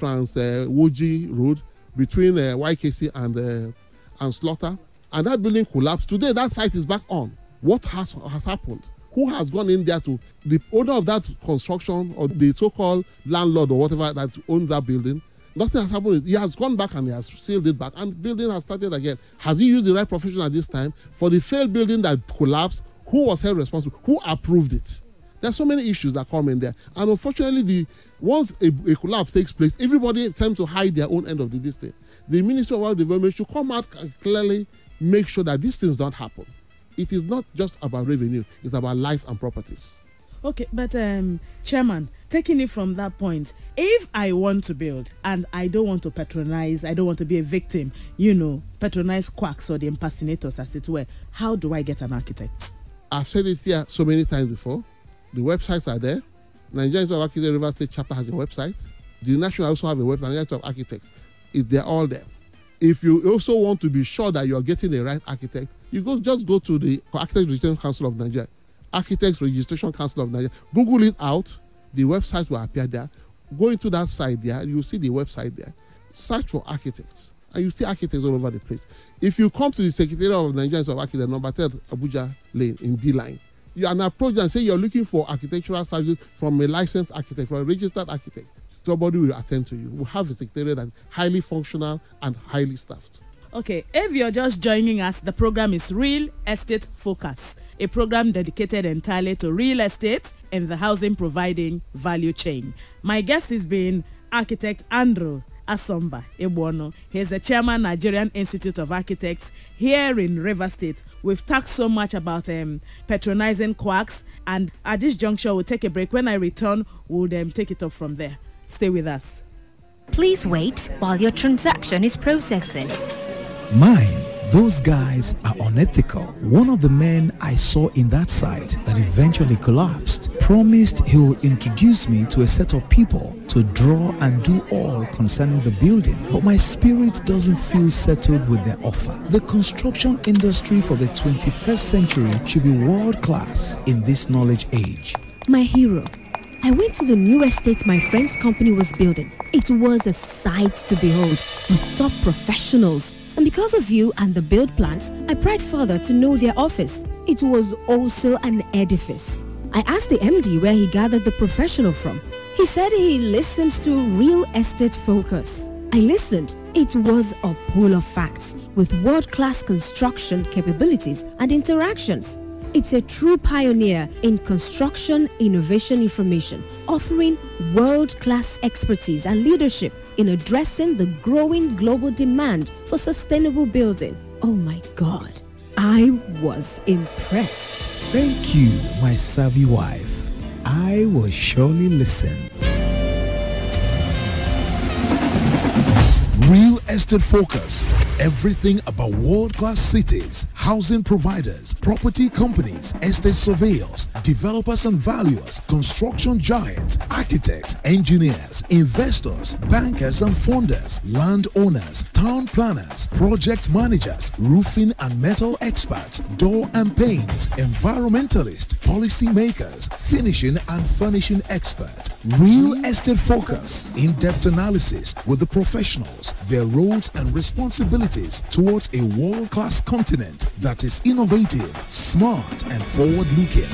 Woji Road between YKC and Slaughter. And that building collapsed. Today, that site is back on. What has happened? Who has gone in there to the owner of that construction or the so-called landlord or whatever that owns that building? Nothing has happened. He has gone back and he has sealed it back, and the building has started again. Has he used the right profession at this time? For the failed building that collapsed, who was held responsible? Who approved it? There's so many issues that come in there. And unfortunately, once a collapse takes place, everybody tends to hide their own end of this thing. The Ministry of World Development should come out and clearly make sure that these things don't happen. It is not just about revenue, it's about lives and properties. Okay, but Chairman, taking it from that point, if I want to build and I don't want to patronize, I don't want to be a victim, patronize quacks or the impersonators as it were, how do I get an architect? I've said it here so many times before. The websites are there. Nigerian Institute of Architects River State chapter has a website. The National also have a website, Nigerian Institute of Architects. They're all there. If you also want to be sure that you're getting the right architect, just go to the Architects Registration Council of Nigeria, Architects Registration Council of Nigeria. Google it out. The website will appear there. Go into that site there. You'll see the website there. Search for architects. And you see architects all over the place. If you come to the Secretariat of Nigerian Institute of Architects, number 10, Abuja Lane in D-Line, you can approach and say you're looking for architectural services from a licensed architect, from a registered architect. Somebody will attend to you. We have a secretariat that's highly functional and highly staffed. Okay, if you're just joining us, the program is Real Estate Focus, a program dedicated entirely to real estate and the housing providing value chain. My guest has been architect Andrew Asomba Ebono. He's the chairman, Nigerian Institute of Architects here in River State. We've talked so much about patronizing quacks, and at this juncture, we'll take a break. When I return, we'll take it up from there. Stay with us. Please wait while your transaction is processing. Mine, those guys are unethical. One of the men I saw in that site that eventually collapsed promised he will introduce me to a set of people to draw and do all concerning the building. But my spirit doesn't feel settled with their offer. The construction industry for the 21st century should be world class in this knowledge age. My hero, I went to the new estate my friend's company was building. It was a sight to behold with top professionals. And because of you and the build plans, I pried further to know their office. It was also an edifice. I asked the MD where he gathered the professional from. He said he listens to Real Estate Focus. I listened. It was a pool of facts with world-class construction capabilities and interactions. It's a true pioneer in construction innovation information, offering world-class expertise and leadership in addressing the growing global demand for sustainable building. Oh my God, I was impressed. Thank you, my savvy wife. I will surely listen. Real Estate Focus. Everything about world-class cities, housing providers, property companies, estate surveyors, developers and valuers, construction giants, architects, engineers, investors, bankers and funders, landowners, town planners, project managers, roofing and metal experts, door and paint, environmentalists, policy makers, finishing and furnishing experts. Real Estate Focus. In-depth analysis with the professionals, their roles and responsibilities towards a world-class continent that is innovative, smart and forward-looking.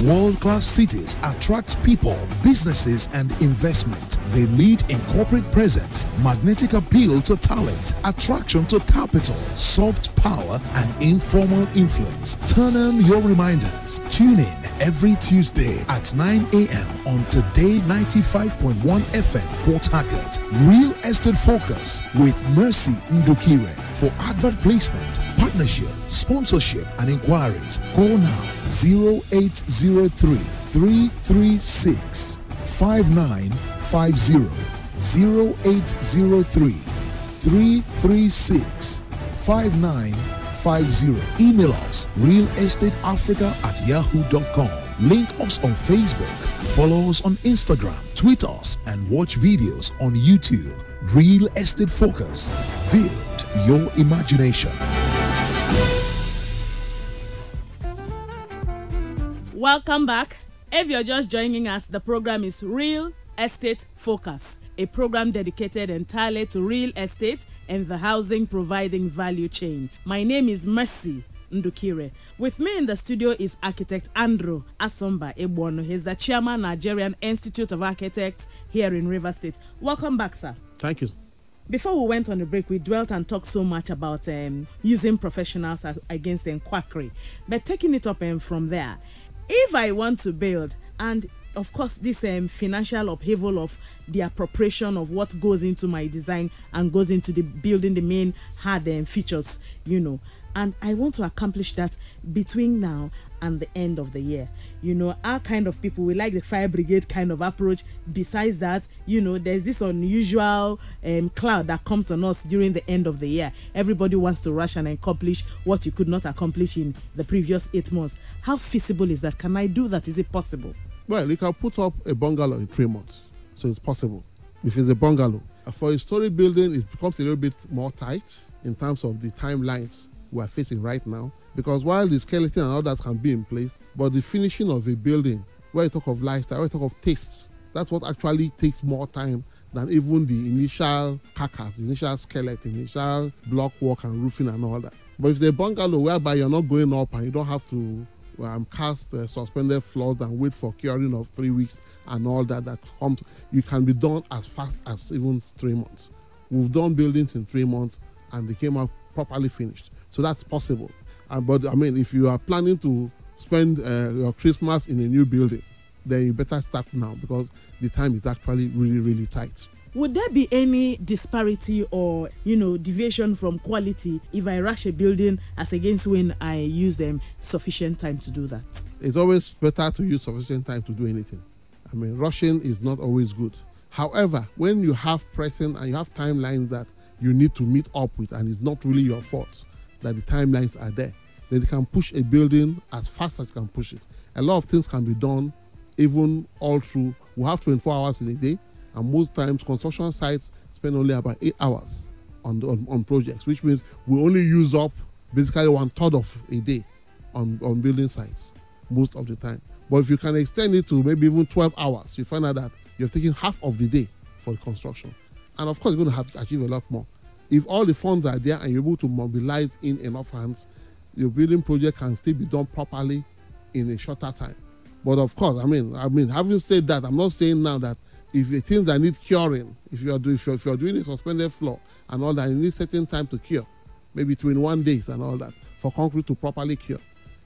World-class cities attract people, businesses and investment. They lead in corporate presence, magnetic appeal to talent, attraction to capital, soft power and informal influence. Turn on your reminders. Tune in every Tuesday at 9 a.m. on Today95.1 FM Port Harcourt. Real Estate Focus with Mercy Ndukire. For advert placement, partnership, sponsorship and inquiries, call now 0803 336 5950. 0803 336 5950. Email us realestateafrica@yahoo.com. Link us on Facebook. Follow us on Instagram. Tweet us and watch videos on YouTube. Real Estate Focus. Build your imagination. Welcome back. If you're just joining us, the program is Real Estate Focus. a program dedicated entirely to real estate and the housing providing value chain. My name is Mercy Ndukire. With me in the studio is architect Andrew Asomba Ebono. He's the chairman, Nigerian Institute of Architects here in Rivers State. Welcome back, sir. Thank you. Before we went on the break, we dwelt and talked so much about using professionals against quackery. But taking it up from there, if I want to build, and of course this financial upheaval of the appropriation of what goes into my design and goes into the building the main hard features, and I want to accomplish that between now and the end of the year. Our kind of people, we like the fire brigade kind of approach. Besides that, there's this unusual cloud that comes on us during the end of the year. Everybody wants to rush and accomplish what you could not accomplish in the previous 8 months. How feasible is that? Can I do that? Is it possible? Well, you can put up a bungalow in 3 months, so it's possible. If it's a bungalow. For a story building, it becomes a little bit more tight in terms of the timelines we are facing right now, because while the skeleton and all that can be in place, but the finishing of a building, where you talk of lifestyle, where you talk of tastes, that's what actually takes more time than even the initial carcass, the initial skeleton, initial block work and roofing and all that. But if it's a bungalow whereby you're not going up and you don't have to cast suspended floors and wait for curing of 3 weeks and all that comes, you can be done as fast as even 3 months. We've done buildings in 3 months and they came out properly finished. So that's possible. But if you are planning to spend your Christmas in a new building, then you better start now, because the time is actually really, really tight. Would there be any disparity or, deviation from quality if I rush a building as against when I use sufficient time to do that? It's always better to use sufficient time to do anything. Rushing is not always good. However, when you have present and you have timelines that you need to meet up with, and it's not really your fault that the timelines are there, then you can push a building as fast as you can push it. A lot of things can be done even all through. We have 24 hours in a day, and most times construction sites spend only about 8 hours on projects, which means we only use up basically 1/3 of a day on building sites most of the time. But if you can extend it to maybe even 12 hours, you find out that you're taking half of the day for the construction. And of course, you're going to have to achieve a lot more. If all the funds are there and you're able to mobilize in enough hands, your building project can still be done properly in a shorter time. But of course, having said that, I'm not saying now that if the things that need curing, if you're doing a suspended floor and all that, you need certain time to cure, maybe 21 days and all that, for concrete to properly cure.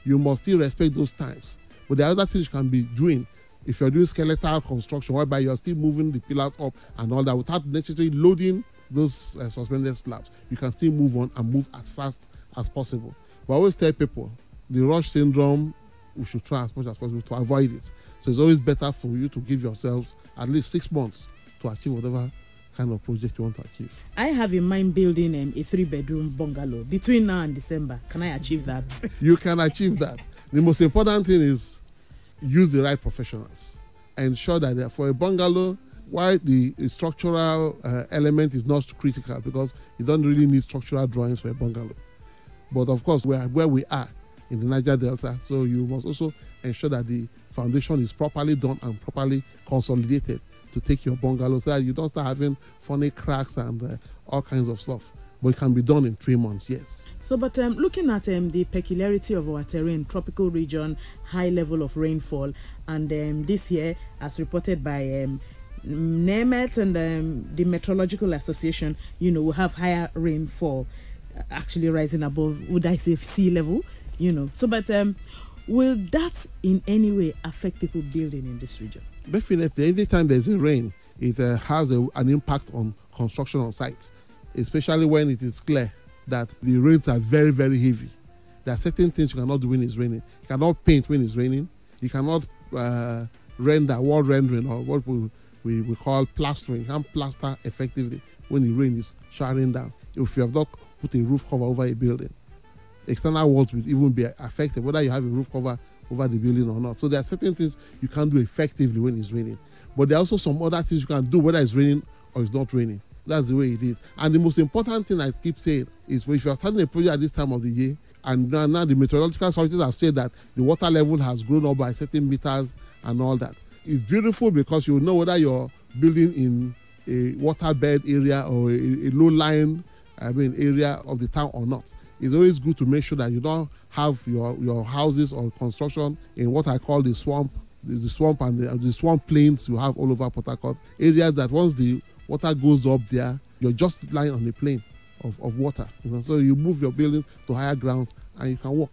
You must still respect those times. But the other things you can be doing, if you're doing skeletal construction, whereby you're still moving the pillars up and all that, without necessarily loading those suspended slabs, you can still move on and move as fast as possible. But I always tell people, the rush syndrome, we should try as much as possible to avoid it. So it's always better for you to give yourselves at least 6 months to achieve whatever kind of project you want to achieve. I have in mind building a 3-bedroom bungalow between now and December. Can I achieve that? You can achieve that. The most important thing is use the right professionals. Ensure that for a bungalow, while the structural element is not critical, because you don't really need structural drawings for a bungalow. But of course, where we are in the Niger Delta, so you must also ensure that the foundation is properly done and properly consolidated to take your bungalow, so that you don't start having funny cracks and all kinds of stuff. But it can be done in 3 months, yes. So, but looking at the peculiarity of our terrain, tropical region, high level of rainfall, and this year, as reported by NEMET and the Meteorological Association, we have higher rainfall, actually rising above, would I say, sea level, So, but will that in any way affect people building in this region? Definitely. Anytime there's a rain, it has an impact on construction on site, especially when it is clear that the rains are very, very heavy. There are certain things you cannot do when it's raining. You cannot paint when it's raining. You cannot render, wall rendering, or what we call plastering. You can't plaster effectively when the rain is showering down if you have not put a roof cover over a building. External walls will even be affected, whether you have a roof cover over the building or not. So there are certain things you can't do effectively when it's raining. But there are also some other things you can do whether it's raining or it's not raining. That's the way it is. And the most important thing I keep saying is, if you are starting a project at this time of the year, and now the meteorological authorities have said that the water level has grown up by certain meters and all that. It's beautiful because you know whether you're building in a waterbed area or a low-lying area of the town or not. It's always good to make sure that you don't have your houses or construction in what I call the swamp and the swamp plains you have all over Port Harcourt. Areas that once the water goes up there, you're just lying on a plain of water. So you move your buildings to higher grounds and you can walk.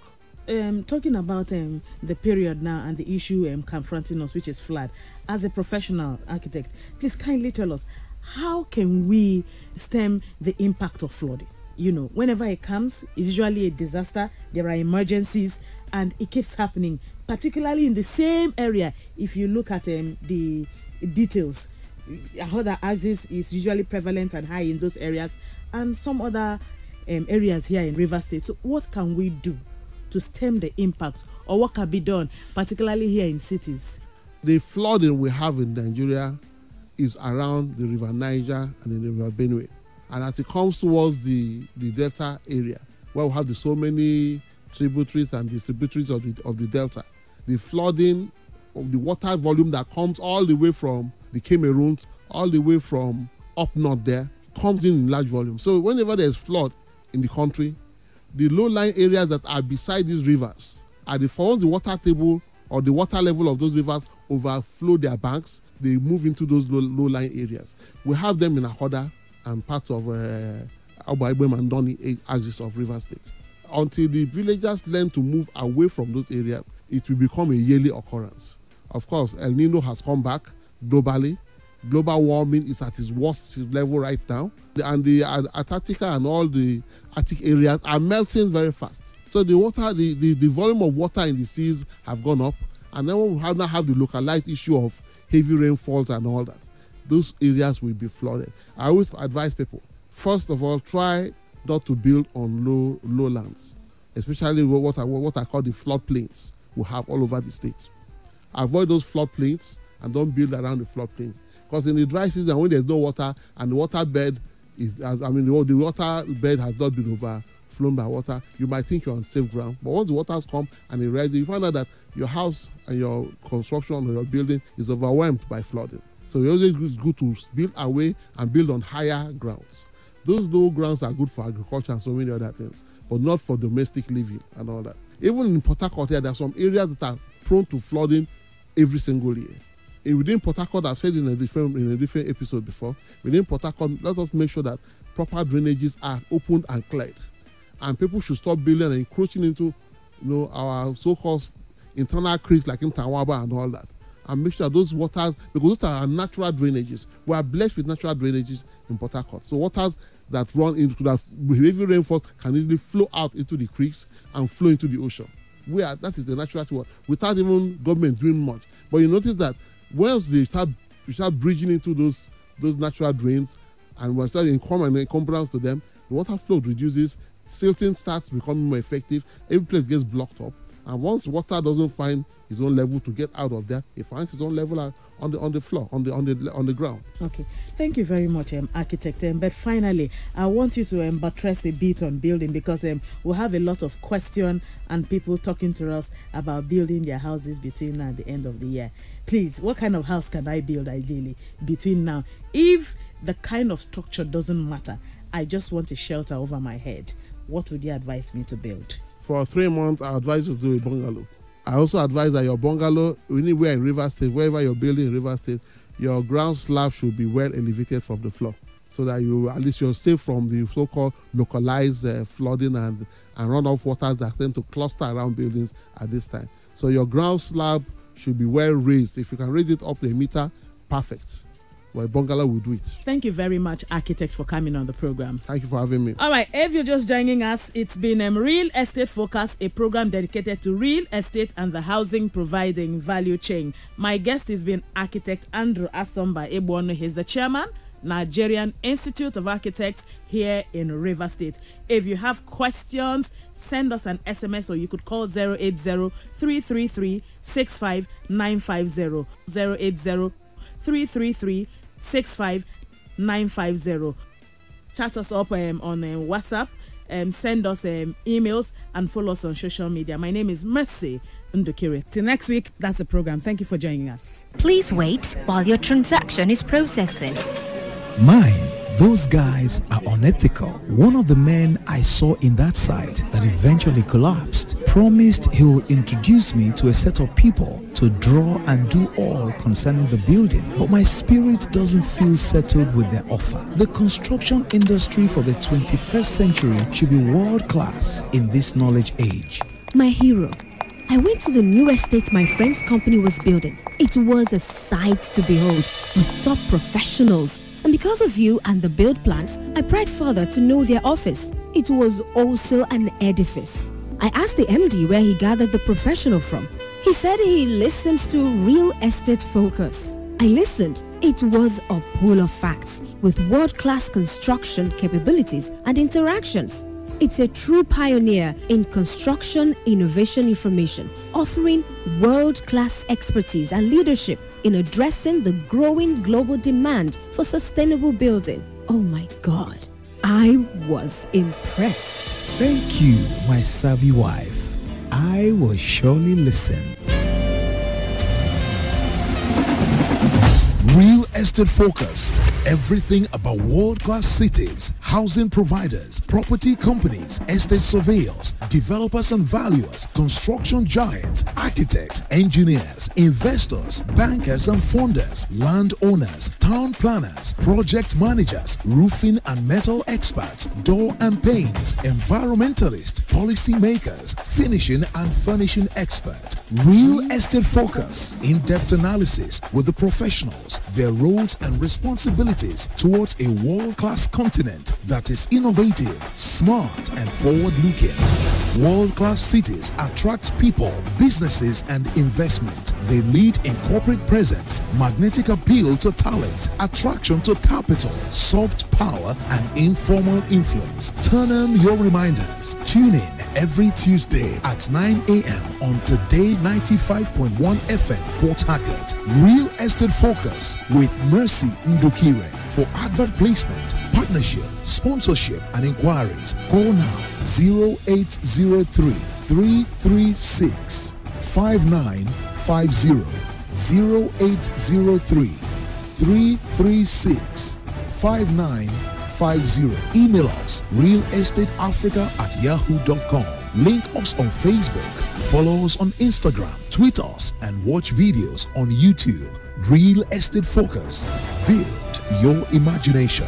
Talking about the period now and the issue confronting us, which is flood. As a professional architect, please kindly tell us, how can we stem the impact of flooding? Whenever it comes, it's usually a disaster. There are emergencies, and it keeps happening, particularly in the same area. If you look at the details, other axis is usually prevalent and high in those areas, and some other areas here in Rivers State. So what can we do to stem the impact, or what can be done, particularly here in cities? The flooding we have in Nigeria is around the River Niger and the River Benue. And as it comes towards the Delta area, where we have so many tributaries and distributaries of the Delta, the flooding of the water volume that comes all the way from the Cameroon, all the way from up north there, comes in large volume. So whenever there's flood in the country, the low-lying areas that are beside these rivers are once the water table or the water level of those rivers overflow their banks, they move into those low-lying areas. We have them in Ahoda and parts of Abuaibem and Doni axis of Rivers State. Until the villagers learn to move away from those areas, it will become a yearly occurrence. Of course, El Nino has come back globally. Global warming is at its worst level right now. And the Antarctica and all the Arctic areas are melting very fast. So the water, the volume of water in the seas have gone up. And then we now have the localized issue of heavy rainfalls and all that. Those areas will be flooded. I always advise people, first of all, try not to build on lowlands, especially what I call the floodplains we have all over the state. Avoid those floodplains and don't build around the floodplains. Because in the dry season, when there's no water and the water bed the water bed has not been overflown by water, you might think you're on safe ground. But once the waters come and it rises, you find out that your house and your construction or your building is overwhelmed by flooding. So it's always good to build away and build on higher grounds. Those low grounds are good for agriculture and so many other things, but not for domestic living and all that. Even in Port Harcourt here, there are some areas that are prone to flooding every single year. Within Port Harcourt, I've said in a different episode before, within Port Harcourt, let us make sure that proper drainages are opened and cleared. And people should stop building and encroaching into our so-called internal creeks like in Tawaba and all that. And make sure those waters, because those are natural drainages. We are blessed with natural drainages in Port Harcourt. So waters that run into that heavy rainfall can easily flow out into the creeks and flow into the ocean. That is the natural thing, without even government doing much. But you notice that once we start bridging into those natural drains and we start incoming encumbrance to them, the water flow reduces, silting starts becoming more effective, every place gets blocked up. And once water doesn't find its own level to get out of there, it finds its own level on the floor, on the ground. Okay, thank you very much, architect. But finally, I want you to buttress a bit on building, because we have a lot of questions and people talking to us about building their houses between now and the end of the year. Please, what kind of house can I build ideally between now? If the kind of structure doesn't matter, I just want a shelter over my head, what would you advise me to build? For 3 months, I advise you to do a bungalow. I also advise that your bungalow, anywhere in Rivers State, wherever you're building in Rivers State, your ground slab should be well elevated from the floor, so that you're safe from the so-called localized flooding and runoff waters that tend to cluster around buildings at this time. So your ground slab should be well raised. If you can raise it up to a meter, perfect. Well, a bungalow will do it. Thank you very much, architect, for coming on the program. Thank you for having me. All right, if you're just joining us, it's been Real Estate Focus, a program dedicated to real estate and the housing providing value chain. My guest has been architect Andrew Asomba Ebonu. He's the chairman, Nigerian Institute of Architects here in Rivers State. If you have questions, send us an SMS, or you could call 080-333-65950. 080-333-65950. Chat us up on WhatsApp, send us emails, and follow us on social media. My name is Mercy Ndukiri. Till next week, that's the program. Thank you for joining us. Please wait while your transaction is processing. Mine. Those guys are unethical. One of the men I saw in that site that eventually collapsed promised he will introduce me to a set of people to draw and do all concerning the building. But my spirit doesn't feel settled with their offer. The construction industry for the 21st century should be world class in this knowledge age. My hero. I went to the new estate my friend's company was building. It was a sight to behold with top professionals. And because of you and the build plans, I pried further to know their office. It was also an edifice. I asked the MD where he gathered the professional from. He said he listened to Real Estate Focus. I listened. It was a pool of facts with world-class construction capabilities and interactions. It's a true pioneer in construction innovation information, offering world-class expertise and leadership in addressing the growing global demand for sustainable building. Oh my God, I was impressed. Thank you, my savvy wife. I will surely listen. Real Estate Focus. Everything about world-class cities, housing providers, property companies, estate surveyors, developers and valuers, construction giants, architects, engineers, investors, bankers and funders, landowners, town planners, project managers, roofing and metal experts, door and paints, environmentalists, policy makers, finishing and furnishing experts. Real Estate Focus. In-depth analysis with the professionals, their roles and responsibilities towards a world-class continent that is innovative, smart and forward-looking. World-class cities attract people, businesses and investment. They lead in corporate presence, magnetic appeal to talent, attraction to capital, soft power and informal influence. Turn on your reminders. Tune in every Tuesday at 9 a.m. on Today 95.1 FM Port Harcourt. Real Estate Focus with Mercy Ndukire. For advert placement, partnership, sponsorship and inquiries, call now 0803 336 5950 0803 336 5950. Email us realestateafrica@yahoo.com. Link us on Facebook. Follow us on Instagram. Tweet us and watch videos on YouTube. Real Estate Focus. Build your imagination.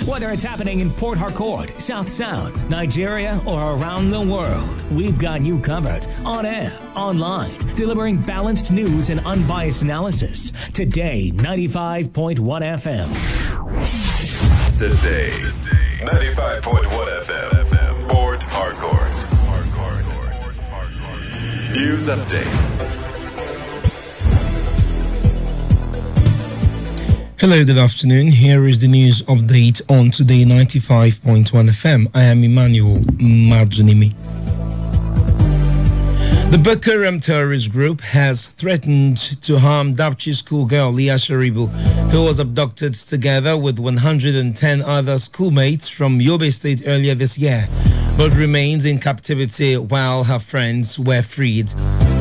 Whether it's happening in Port Harcourt, South South, Nigeria, or around the world, we've got you covered. On air, online, delivering balanced news and unbiased analysis. Today, 95.1 FM. Today, 95.1 FM, Port Harcourt. News update. Hello, good afternoon. Here is the news update on Today 95.1 FM. I am Emmanuel Madzunimi. The Boko Haram terrorist group has threatened to harm Dapchi schoolgirl Leah Sharibu, who was abducted together with 110 other schoolmates from Yobe State earlier this year, but remains in captivity while her friends were freed.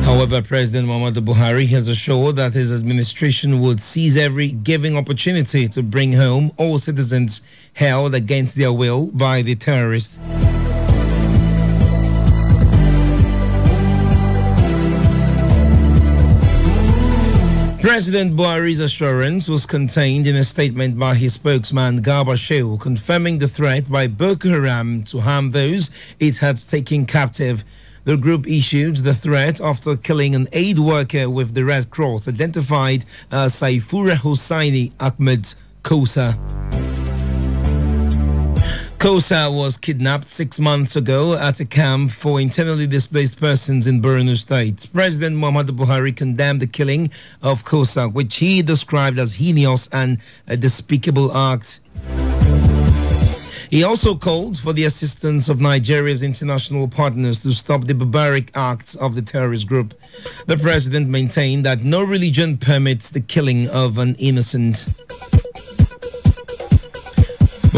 However, President Muhammadu Buhari has assured that his administration would seize every given opportunity to bring home all citizens held against their will by the terrorists. President Buhari's assurance was contained in a statement by his spokesman Garba Shehu, confirming the threat by Boko Haram to harm those it had taken captive. The group issued the threat after killing an aid worker with the Red Cross, identified as Saifura Hossaini Ahmed Kosa. Kosa was kidnapped 6 months ago at a camp for internally displaced persons in Borno State. President Muhammadu Buhari condemned the killing of Kosa, which he described as heinous and a despicable act. He also called for the assistance of Nigeria's international partners to stop the barbaric acts of the terrorist group. The president maintained that no religion permits the killing of an innocent.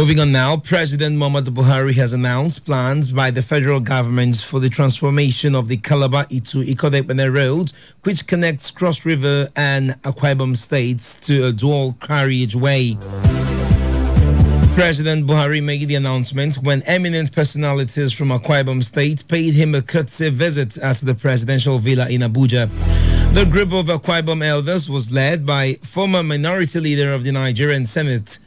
Moving on now, President Muhammadu Buhari has announced plans by the federal government for the transformation of the Calabar-Itu-Ikodepene Road, which connects Cross River and Akwa Ibom states to a dual carriageway. President Buhari made the announcement when eminent personalities from Akwa Ibom State paid him a courtesy visit at the presidential villa in Abuja. The group of Akwa Ibom elders was led by former minority leader of the Nigerian Senate,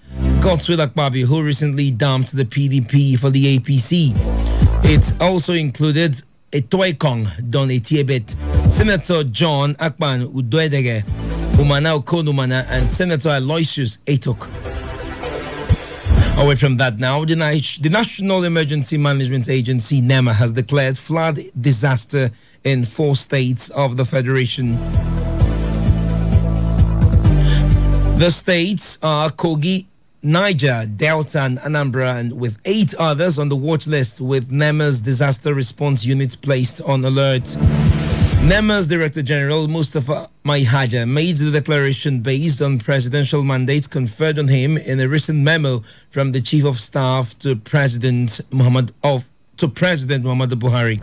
Godswill Akpabio, who recently dumped the PDP for the APC. It also included Etoekong Don Etiebet, Senator John Akpan Udoedege, Umana Okonumana, and Senator Aloysius Etok. Away from that now, the National Emergency Management Agency, NEMA, has declared flood disaster in 4 states of the Federation. The states are Kogi, Niger, Delta, and Anambra, and with 8 others on the watch list, with NEMA's disaster response unit placed on alert. NEMA's Director General Mustafa Maihaja made the declaration based on presidential mandates conferred on him in a recent memo from the Chief of Staff to President Muhammadu Buhari.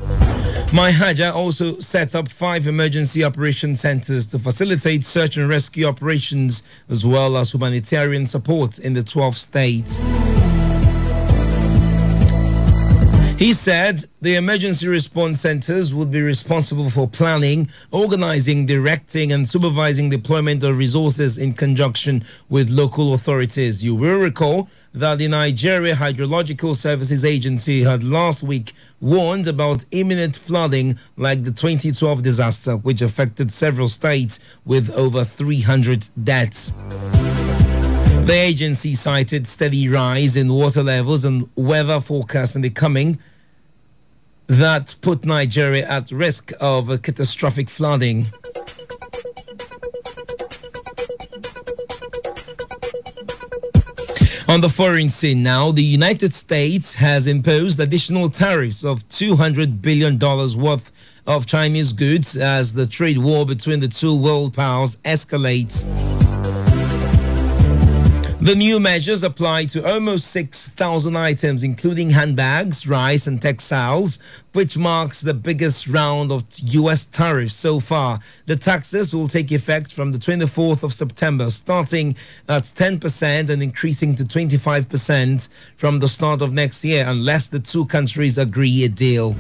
Maihaja also set up 5 emergency operation centers to facilitate search and rescue operations as well as humanitarian support in the 12 states. He said the emergency response centers would be responsible for planning, organizing, directing, and supervising deployment of resources in conjunction with local authorities. You will recall that the Nigeria Hydrological Services Agency had last week warned about imminent flooding like the 2012 disaster, which affected several states with over 300 deaths. The agency cited steady rise in water levels and weather forecasts in the coming that put Nigeria at risk of a catastrophic flooding. On the foreign scene now, the United States has imposed additional tariffs of $200 billion worth of Chinese goods as the trade war between the two world powers escalates. The new measures apply to almost 6,000 items, including handbags, rice, and textiles, which marks the biggest round of U.S. tariffs so far. The taxes will take effect from the 24th of September, starting at 10% and increasing to 25% from the start of next year, unless the two countries agree a deal.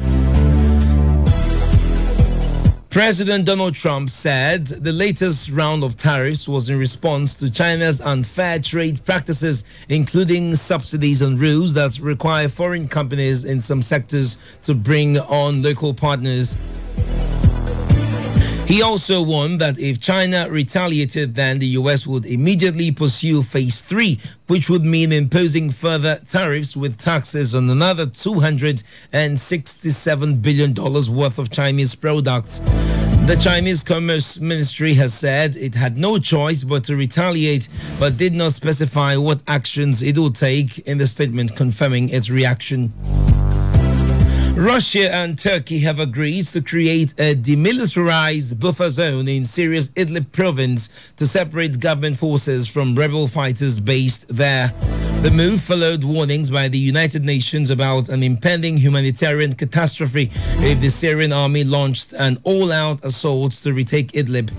President Donald Trump said the latest round of tariffs was in response to China's unfair trade practices, including subsidies and rules that require foreign companies in some sectors to bring on local partners. He also warned that if China retaliated, then the U.S. would immediately pursue Phase 3, which would mean imposing further tariffs with taxes on another $267 billion worth of Chinese products. The Chinese Commerce Ministry has said it had no choice but to retaliate, but did not specify what actions it will take in the statement confirming its reaction. Russia and Turkey have agreed to create a demilitarized buffer zone in Syria's Idlib province to separate government forces from rebel fighters based there. The move followed warnings by the United Nations about an impending humanitarian catastrophe if the Syrian army launched an all-out assault to retake Idlib.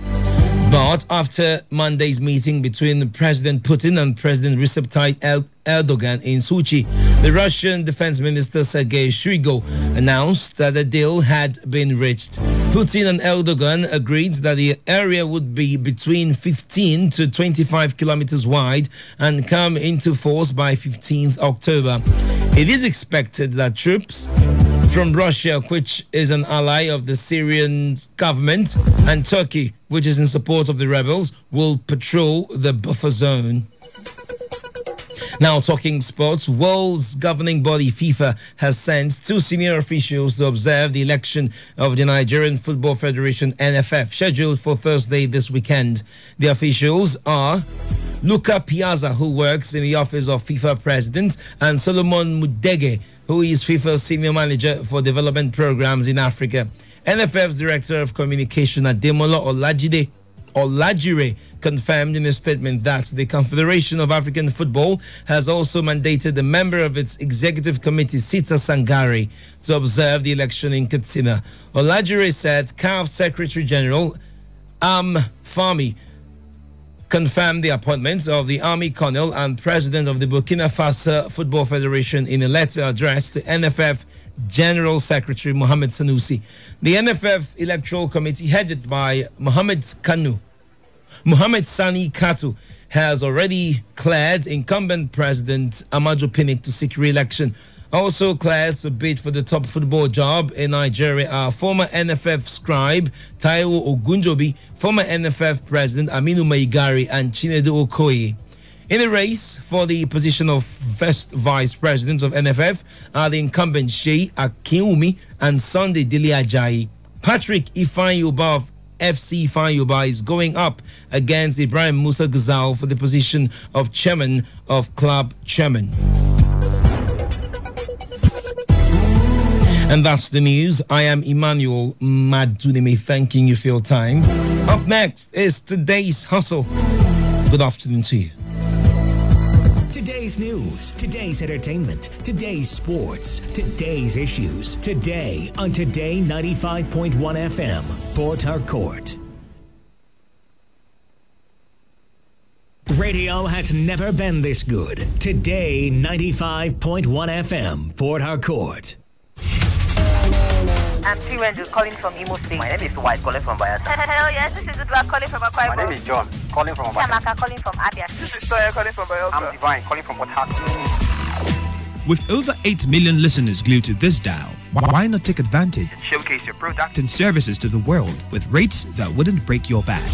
But after Monday's meeting between President Putin and President Recep Tayyip Erdogan in Sochi, the Russian Defense Minister Sergei Shoigu announced that a deal had been reached. Putin and Erdogan agreed that the area would be between 15 to 25 kilometers wide and come into force by 15th October. It is expected that troops from Russia, which is an ally of the Syrian government, and Turkey, which is in support of the rebels, will patrol the buffer zone. Now talking sports, world's governing body FIFA has sent 2 senior officials to observe the election of the Nigerian Football Federation NFF, scheduled for Thursday this weekend. The officials are Luca Piazza, who works in the office of FIFA president, and Solomon Mudege, who is FIFA's senior manager for development programs in Africa. NFF's director of communication, Ademola Olajide, Olajire confirmed in a statement that the Confederation of African Football has also mandated a member of its executive committee, Sita Sangare, to observe the election in Katsina. Olajire said CAF Secretary General Fami confirmed the appointments of the Army Colonel and President of the Burkina Faso Football Federation in a letter addressed to NFF General Secretary Mohamed Sanusi. The NFF Electoral Committee, headed by Mohamed Sani Katu, has already cleared incumbent President Amaju Pinnick to seek re-election. Also cleared to bid for the top football job in Nigeria are former NFF scribe Taiwo Ogunjobi, former NFF President Aminu Maigari, and Chinedu Okoye. In the race for the position of first vice president of NFF are the incumbent Sheyi Akinwumi and Sunday Dele Ajayi. Patrick Ifeanyoba of FC Ifeanyoba is going up against Ibrahim Musa Gazal for the position of chairman of club chairman. And that's the news. I am Emmanuel Madunime, thanking you for your time. Up next is today's hustle. Good afternoon to you. Today's news, today's entertainment, today's sports, today's issues. Today on Today 95.1 FM, Port Harcourt. Radio has never been this good. Today 95.1 FM, Port Harcourt. I'm T-Ranger calling from Imo State. My name is White calling from Bayelsa. Hello, yes, this is Udwa calling from Akwa Ibom. My name is John calling from Bayelsa. Shamaka calling from Abia. This is Toya calling from Bayelsa. I'm Divine calling from Port Harcourt. With over 8 million listeners glued to this dial, why not take advantage and showcase your product and services to the world with rates that wouldn't break your back?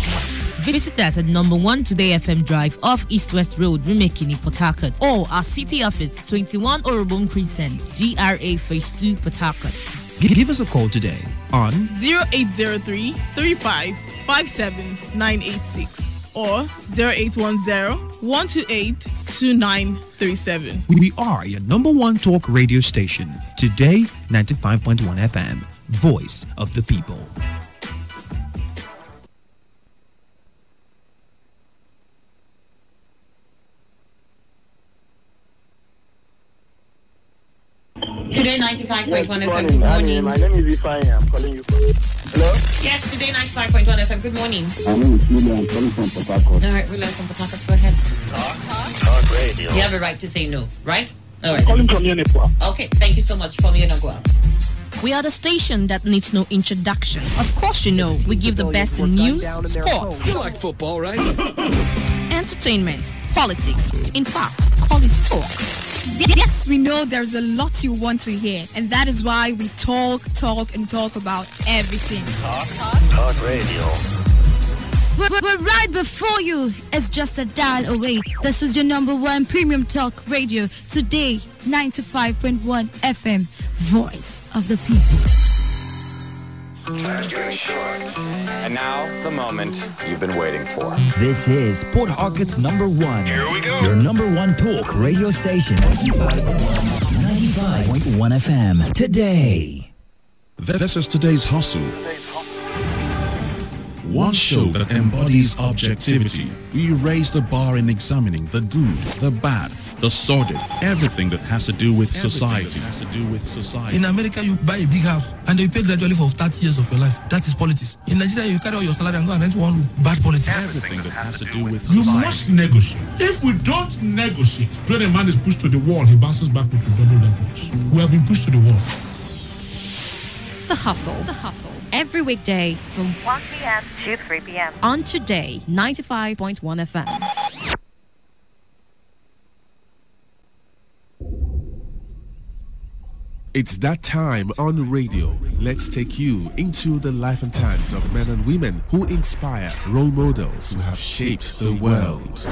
Visit us at number 1 Today FM Drive off East West Road, Rumekini, Port Harcourt, or our city office, 21 Orobon Crescent, GRA Phase 2, Port Harcourt. Give us a call today on 0803 35 57 986 or 0810 128 2937. We are your number 1 talk radio station. Today 95.1 FM, Voice of the People. Today 95.1 FM, good morning. My name is Ifeanyi, I'm calling you from... Hello? Yes, Today 95.1 FM, good morning. My name is William, I'm calling from Port Harcourt. All right, William from Port Harcourt, go ahead. Talk radio. You have a right to say no, right? All right. I'm calling from Yenegua. Okay, thank you so much from Yenegua. We are the station that needs no introduction. Of course, you know, we give the best in news, sports. You like football, right? Entertainment, politics. In fact, call it talk. Yes, we know there's a lot you want to hear, and that is why we talk about everything. Talk radio. We're right before you. It's just a dial away. This is your number 1 premium talk radio. Today, 95.1 FM, Voice of the People. And now, the moment you've been waiting for. This is Port Harcourt's number 1. Here we go. Your number 1 talk radio station. 95.1 FM. Today. This is today's hustle. One show that embodies objectivity. We raise the bar in examining the good, the bad, the sordid, everything that has to do with society. In America, you buy a big house and you pay gradually for 30 years of your life. That is politics. In Nigeria, you carry all your salary and go and rent one room. Bad politics. Everything that has to do with you society. must negotiate. If we don't negotiate, when a man is pushed to the wall, he bounces back with double leverage. We have been pushed to the wall. The Hustle. Every weekday from 1 p.m. to 3 p.m. on Today 95.1 FM. It's that time on radio. Let's take you into the life and times of men and women who inspire, role models who have shaped the world.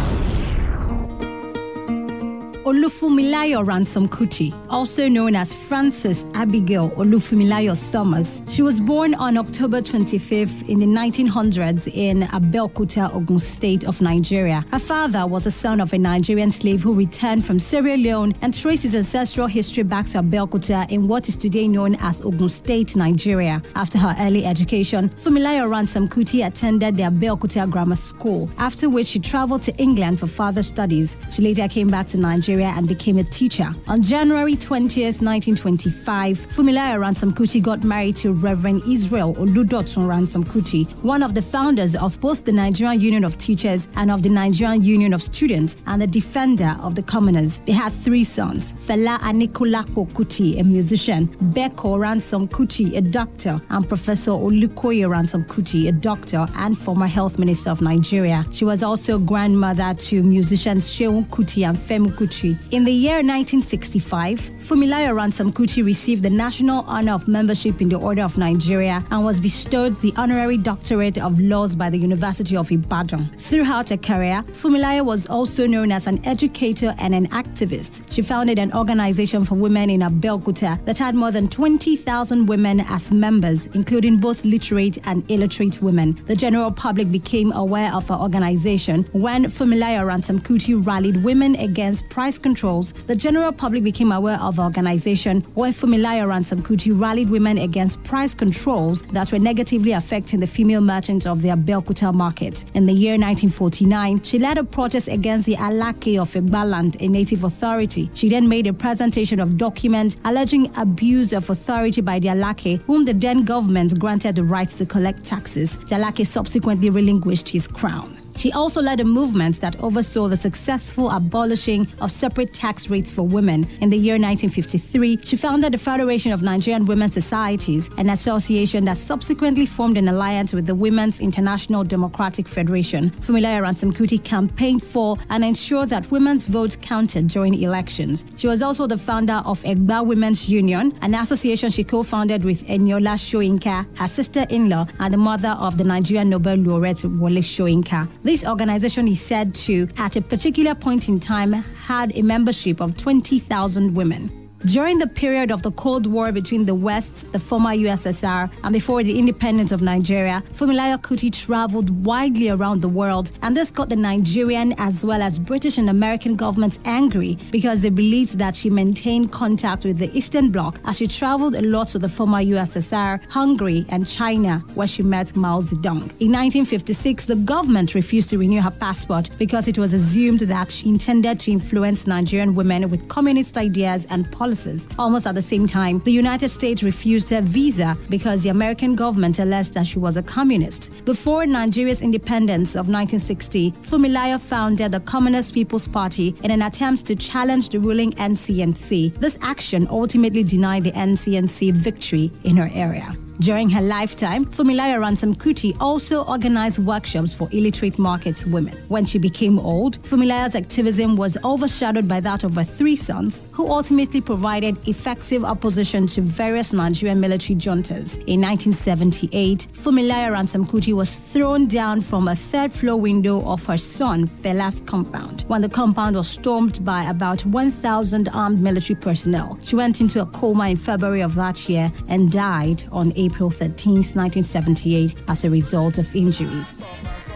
Olufumilayo Ransom Kuti, also known as Frances Abigail Olufumilayo Thomas. She was born on October 25th in the 1900s in Abeokuta, Ogun State of Nigeria. Her father was a son of a Nigerian slave who returned from Sierra Leone and traced his ancestral history back to Abeokuta in what is today known as Ogun State, Nigeria. After her early education, Fumilayo Ransom Kuti attended the Abeokuta Grammar School, after which she traveled to England for further studies. She later came back to Nigeria and became a teacher. On January 20th, 1925, Fumilayo Ransom Kuti got married to Reverend Israel Oludotun Ransom Kuti, one of the founders of both the Nigerian Union of Teachers and of the Nigerian Union of Students, and the defender of the commoners. They had 3 sons: Fela Anikulapo Kuti, a musician; Beko Ransom Kuti, a doctor; and Professor Olukoye Ransom Kuti, a doctor and former health minister of Nigeria. She was also grandmother to musicians Sheun Kuti and Femi Kuti. In the year 1965, Fumilayo Ransom Kuti received the national honor of membership in the Order of Nigeria and was bestowed the honorary doctorate of laws by the University of Ibadan. Throughout her career, Fumilayo was also known as an educator and an activist. She founded an organization for women in Abeokuta that had more than 20,000 women as members, including both literate and illiterate women. The general public became aware of her organization when Fumilayo Ransom Kuti rallied women against price controls. The general public became aware of her organization when Fumilayo Ransom Kuti rallied women against price controls that were negatively affecting the female merchants of the Abeokuta market. In the year 1949, she led a protest against the Alake of Igbaland, a native authority. She then made a presentation of documents alleging abuse of authority by the Alake, whom the then government granted the rights to collect taxes. The Alake subsequently relinquished his crown. She also led a movement that oversaw the successful abolishing of separate tax rates for women. In the year 1953, she founded the Federation of Nigerian Women's Societies, an association that subsequently formed an alliance with the Women's International Democratic Federation. Fumilayo Ransom Kuti campaigned for and ensured that women's votes counted during elections. She was also the founder of Egba Women's Union, an association she co-founded with Eniola Soyinka, her sister-in-law, and the mother of the Nigerian Nobel laureate Wole Soyinka. This organization is said to, at a particular point in time, had a membership of 20,000 women. During the period of the Cold War between the West, the former USSR, and before the independence of Nigeria, Fumilayo Kuti traveled widely around the world, and this got the Nigerian as well as British and American governments angry because they believed that she maintained contact with the Eastern Bloc as she traveled a lot to the former USSR, Hungary, and China, where she met Mao Zedong. In 1956, the government refused to renew her passport because it was assumed that she intended to influence Nigerian women with communist ideas and policies. Almost at the same time, the United States refused her visa because the American government alleged that she was a communist. Before Nigeria's independence of 1960, Fumilayo founded the Communist People's Party in an attempt to challenge the ruling NCNC. This action ultimately denied the NCNC victory in her area. During her lifetime, Fumilayo Ransom Kuti also organized workshops for illiterate market women. When she became old, Fumilayo's activism was overshadowed by that of her 3 sons, who ultimately provided effective opposition to various Nigerian military juntas. In 1978, Fumilayo Ransom Kuti was thrown down from a 3rd-floor window of her son Fela's compound when the compound was stormed by about 1,000 armed military personnel. She went into a coma in February of that year and died on April 13, 1978, as a result of injuries.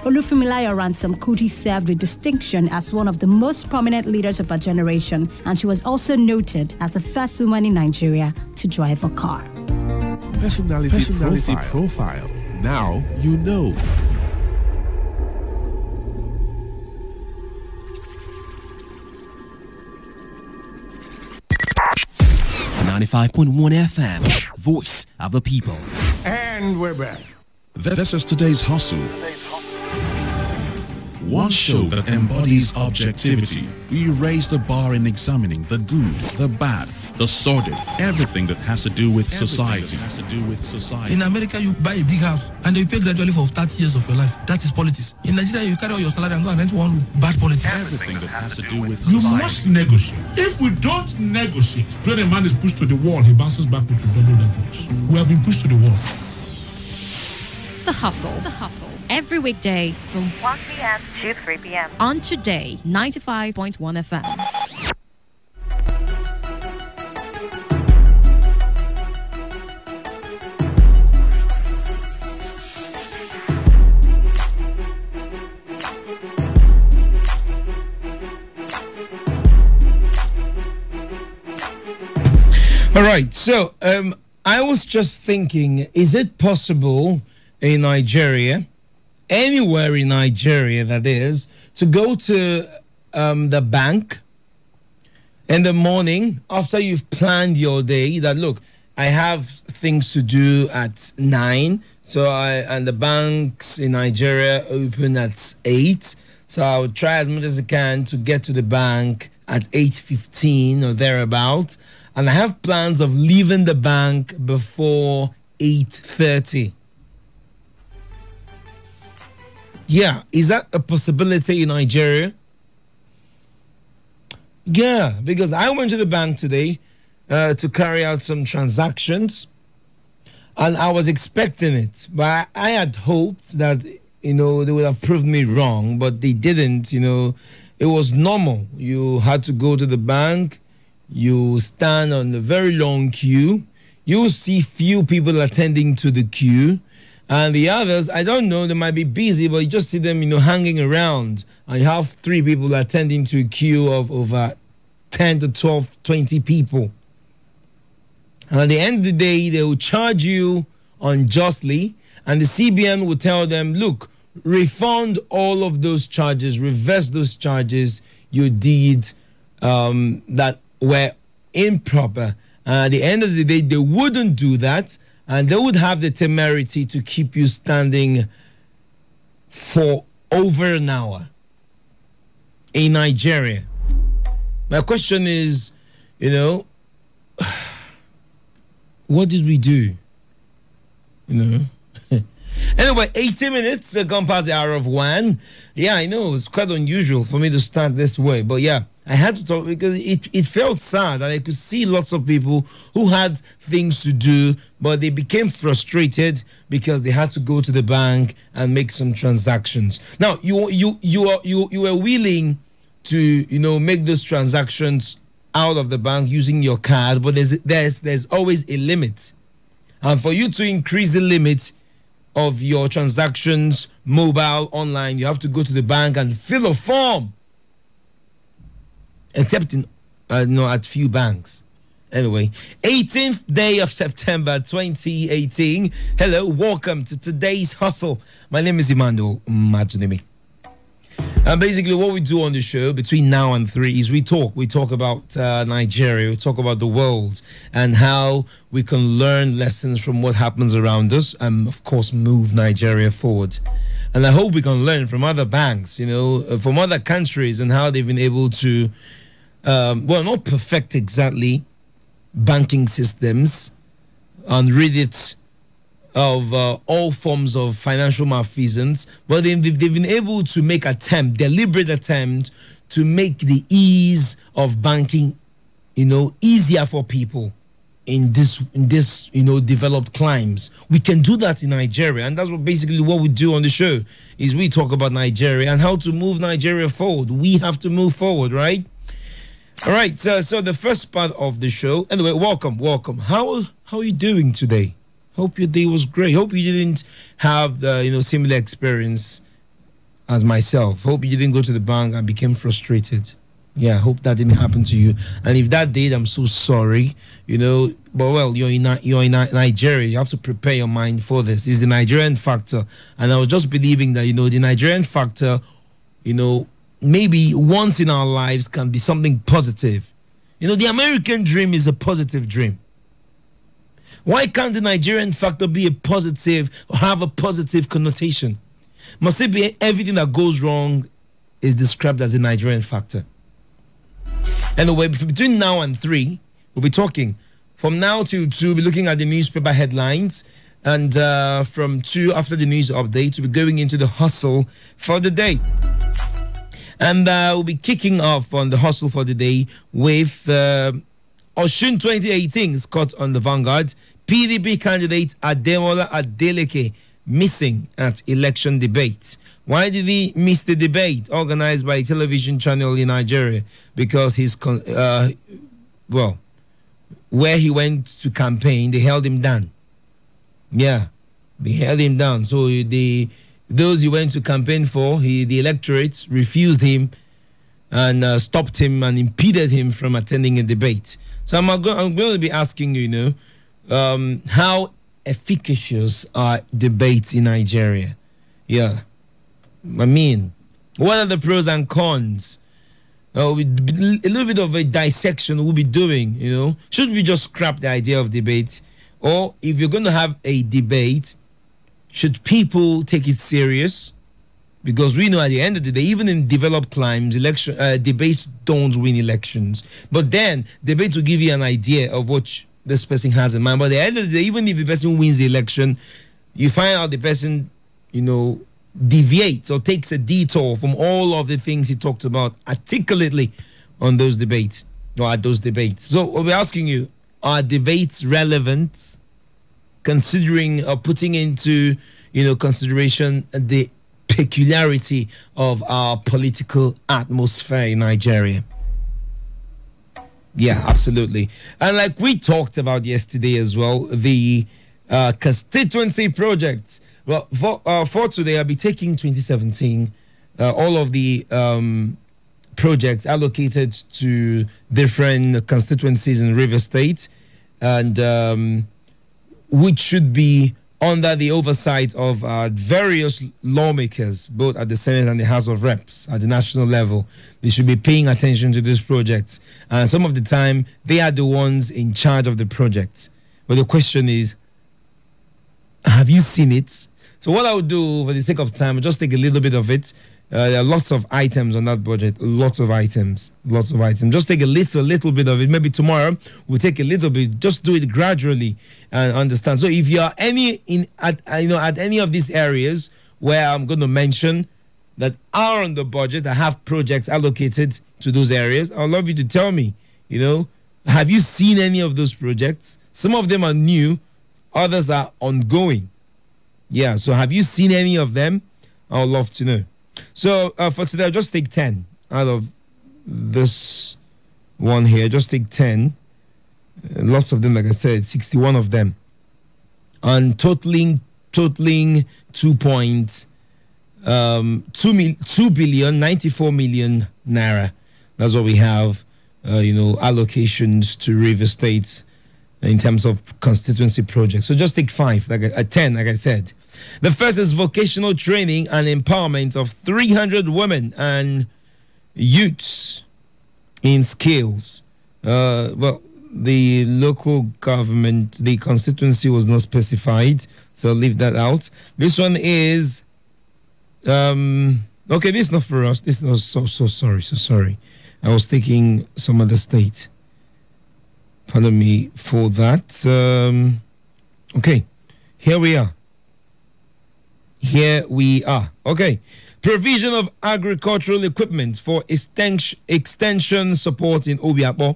Olufumilayo Ransom Kuti served with distinction as one of the most prominent leaders of her generation, and she was also noted as the first woman in Nigeria to drive a car. Personality profile. Now you know. FM, voice of the people. And we're back. This is today's hustle. One show that embodies objectivity. We raise the bar in examining the good, the bad, the sordid, everything that has to do with society. In America, you buy a big house and you pay gradually for 30 years of your life. That is politics. In Nigeria, you carry all your salary and go and rent one room. Bad politics. Everything that has to do with you society. must negotiate. If we don't negotiate, when a man is pushed to the wall, he bounces back to double levels. We have been pushed to the wall. The Hustle. Every weekday from 1 p.m. to 3 p.m. on Today 95.1 FM. All right. So I was just thinking, is it possible in Nigeria, anywhere in Nigeria that is, to go to the bank in the morning after you've planned your day that, look, I have things to do at 9, and the banks in Nigeria open at 8, so I would try as much as I can to get to the bank at 8:15 or thereabout, and I have plans of leaving the bank before 8:30. Yeah, is that a possibility in Nigeria? Yeah, because I went to the bank today to carry out some transactions, and I was expecting it, but I had hoped that, they would have proved me wrong, but they didn't. It was normal. You had to go to the bank, you stand on a very long queue, you see few people attending to the queue, and the others, I don't know, they might be busy, but you just see them, hanging around, and you have 3 people attending to a queue of over 10 to 12, 20 people. And at the end of the day, they will charge you unjustly, and the CBN will tell them, look, refund all of those charges, reverse those charges you did that were improper. At the end of the day, they wouldn't do that, and they would have the temerity to keep you standing for over an hour in Nigeria. My question is, what did we do? Anyway, 80 minutes gone past the hour of 1. Yeah, I know, it's quite unusual for me to start this way. But yeah, I had to talk because it felt sad that I could see lots of people who had things to do, but they became frustrated because they had to go to the bank and make some transactions. Now, you were willing to, make those transactions out of the bank using your card, but there's always a limit. And for you to increase the limit of your transactions, mobile, online, you have to go to the bank and fill a form. Except in, at few banks. Anyway, 18th day of September 2018. Hello, welcome to today's hustle. My name is Emmanuel Majunimi. And basically what we do on the show between now and 3 is we talk about Nigeria, we talk about the world and how we can learn lessons from what happens around us and of course move Nigeria forward. And I hope we can learn from other banks, from other countries and how they've been able to not perfect exactly banking systems and rid it of all forms of financial malfeasance, but they've been able to make deliberate attempt to make the ease of banking, easier for people in this developed climes. We can do that in Nigeria, and that's basically what we do on the show. Is we talk about Nigeria and how to move Nigeria forward. We have to move forward, right? All right. So the first part of the show. Anyway, welcome. How are you doing today? Hope your day was great. Hope you didn't have the similar experience as myself. Hope you didn't go to the bank and became frustrated. Yeah, hope that didn't happen to you. And if that did, I'm so sorry. But well, you're in Nigeria. You have to prepare your mind for this. It's the Nigerian factor, and I was just believing that the Nigerian factor, maybe once in our lives can be something positive. The American dream is a positive dream. Why can't the Nigerian factor be a positive or have a positive connotation? Must it be everything that goes wrong is described as a Nigerian factor? Anyway, between now and 3, we'll be talking. From now to 2, we'll be looking at the newspaper headlines. And from 2, after the news update, we'll be going into the hustle for the day. And we'll be kicking off on the hustle for the day with Osun 2018 is caught on the Vanguard. PDP candidate Ademola Adeleke missing at election debate. Why did he miss the debate organized by a television channel in Nigeria? Because where he went to campaign, they held him down. Yeah, they held him down. So those he went to campaign for, the electorate refused him and stopped him and impeded him from attending a debate. So I'm going to be asking you, how efficacious are debates in Nigeria? Yeah. I mean, what are the pros and cons? A little bit of a dissection we'll be doing, Should we just scrap the idea of debate? Or if you're going to have a debate, should people take it serious? Because we know at the end of the day, even in developed climes, debates don't win elections. But then, debate will give you an idea of what this person has in mind. But at the end of the day, even if the person wins the election, you find out the person, deviates or takes a detour from all of the things he talked about articulately on those debates or at those debates. So we're asking you, are debates relevant, considering or putting into consideration the peculiarity of our political atmosphere in Nigeria? Yeah, absolutely. And like we talked about yesterday as well, the constituency projects. Well, for today, I'll be taking 2017, all of the projects allocated to different constituencies in River State, and which should be under the oversight of various lawmakers, both at the Senate and the House of Reps at the national level. They should be paying attention to these projects. And some of the time, they are the ones in charge of the projects. But the question is, have you seen it? So what I would do, for the sake of time, I'll just take a little bit of it. There are lots of items on that budget, lots of items. Just take a little bit of it. Maybe tomorrow we'll take a little bit. Just do it gradually and understand. So if you are at any of these areas where I'm going to mention that are on the budget, I have projects allocated to those areas, I'd love you to tell me. Have you seen any of those projects? Some of them are new, others are ongoing. Yeah, so have you seen any of them? I would love to know. So for today, I'll just take 10 out of this one here. Just take 10. Lots of them, like I said, 61 of them. And totaling 2 billion 94 million naira. That's what we have, allocations to River State in terms of constituency projects. So just take 10, like I said. The first is vocational training and empowerment of 300 women and youths in skills. Well, the local government, the constituency was not specified, so I'll leave that out. This one is, okay, this is not for us. This is so sorry. I was taking some other state. Pardon me for that. Okay, here we are. Okay. Provision of agricultural equipment for extension support in Obiapo.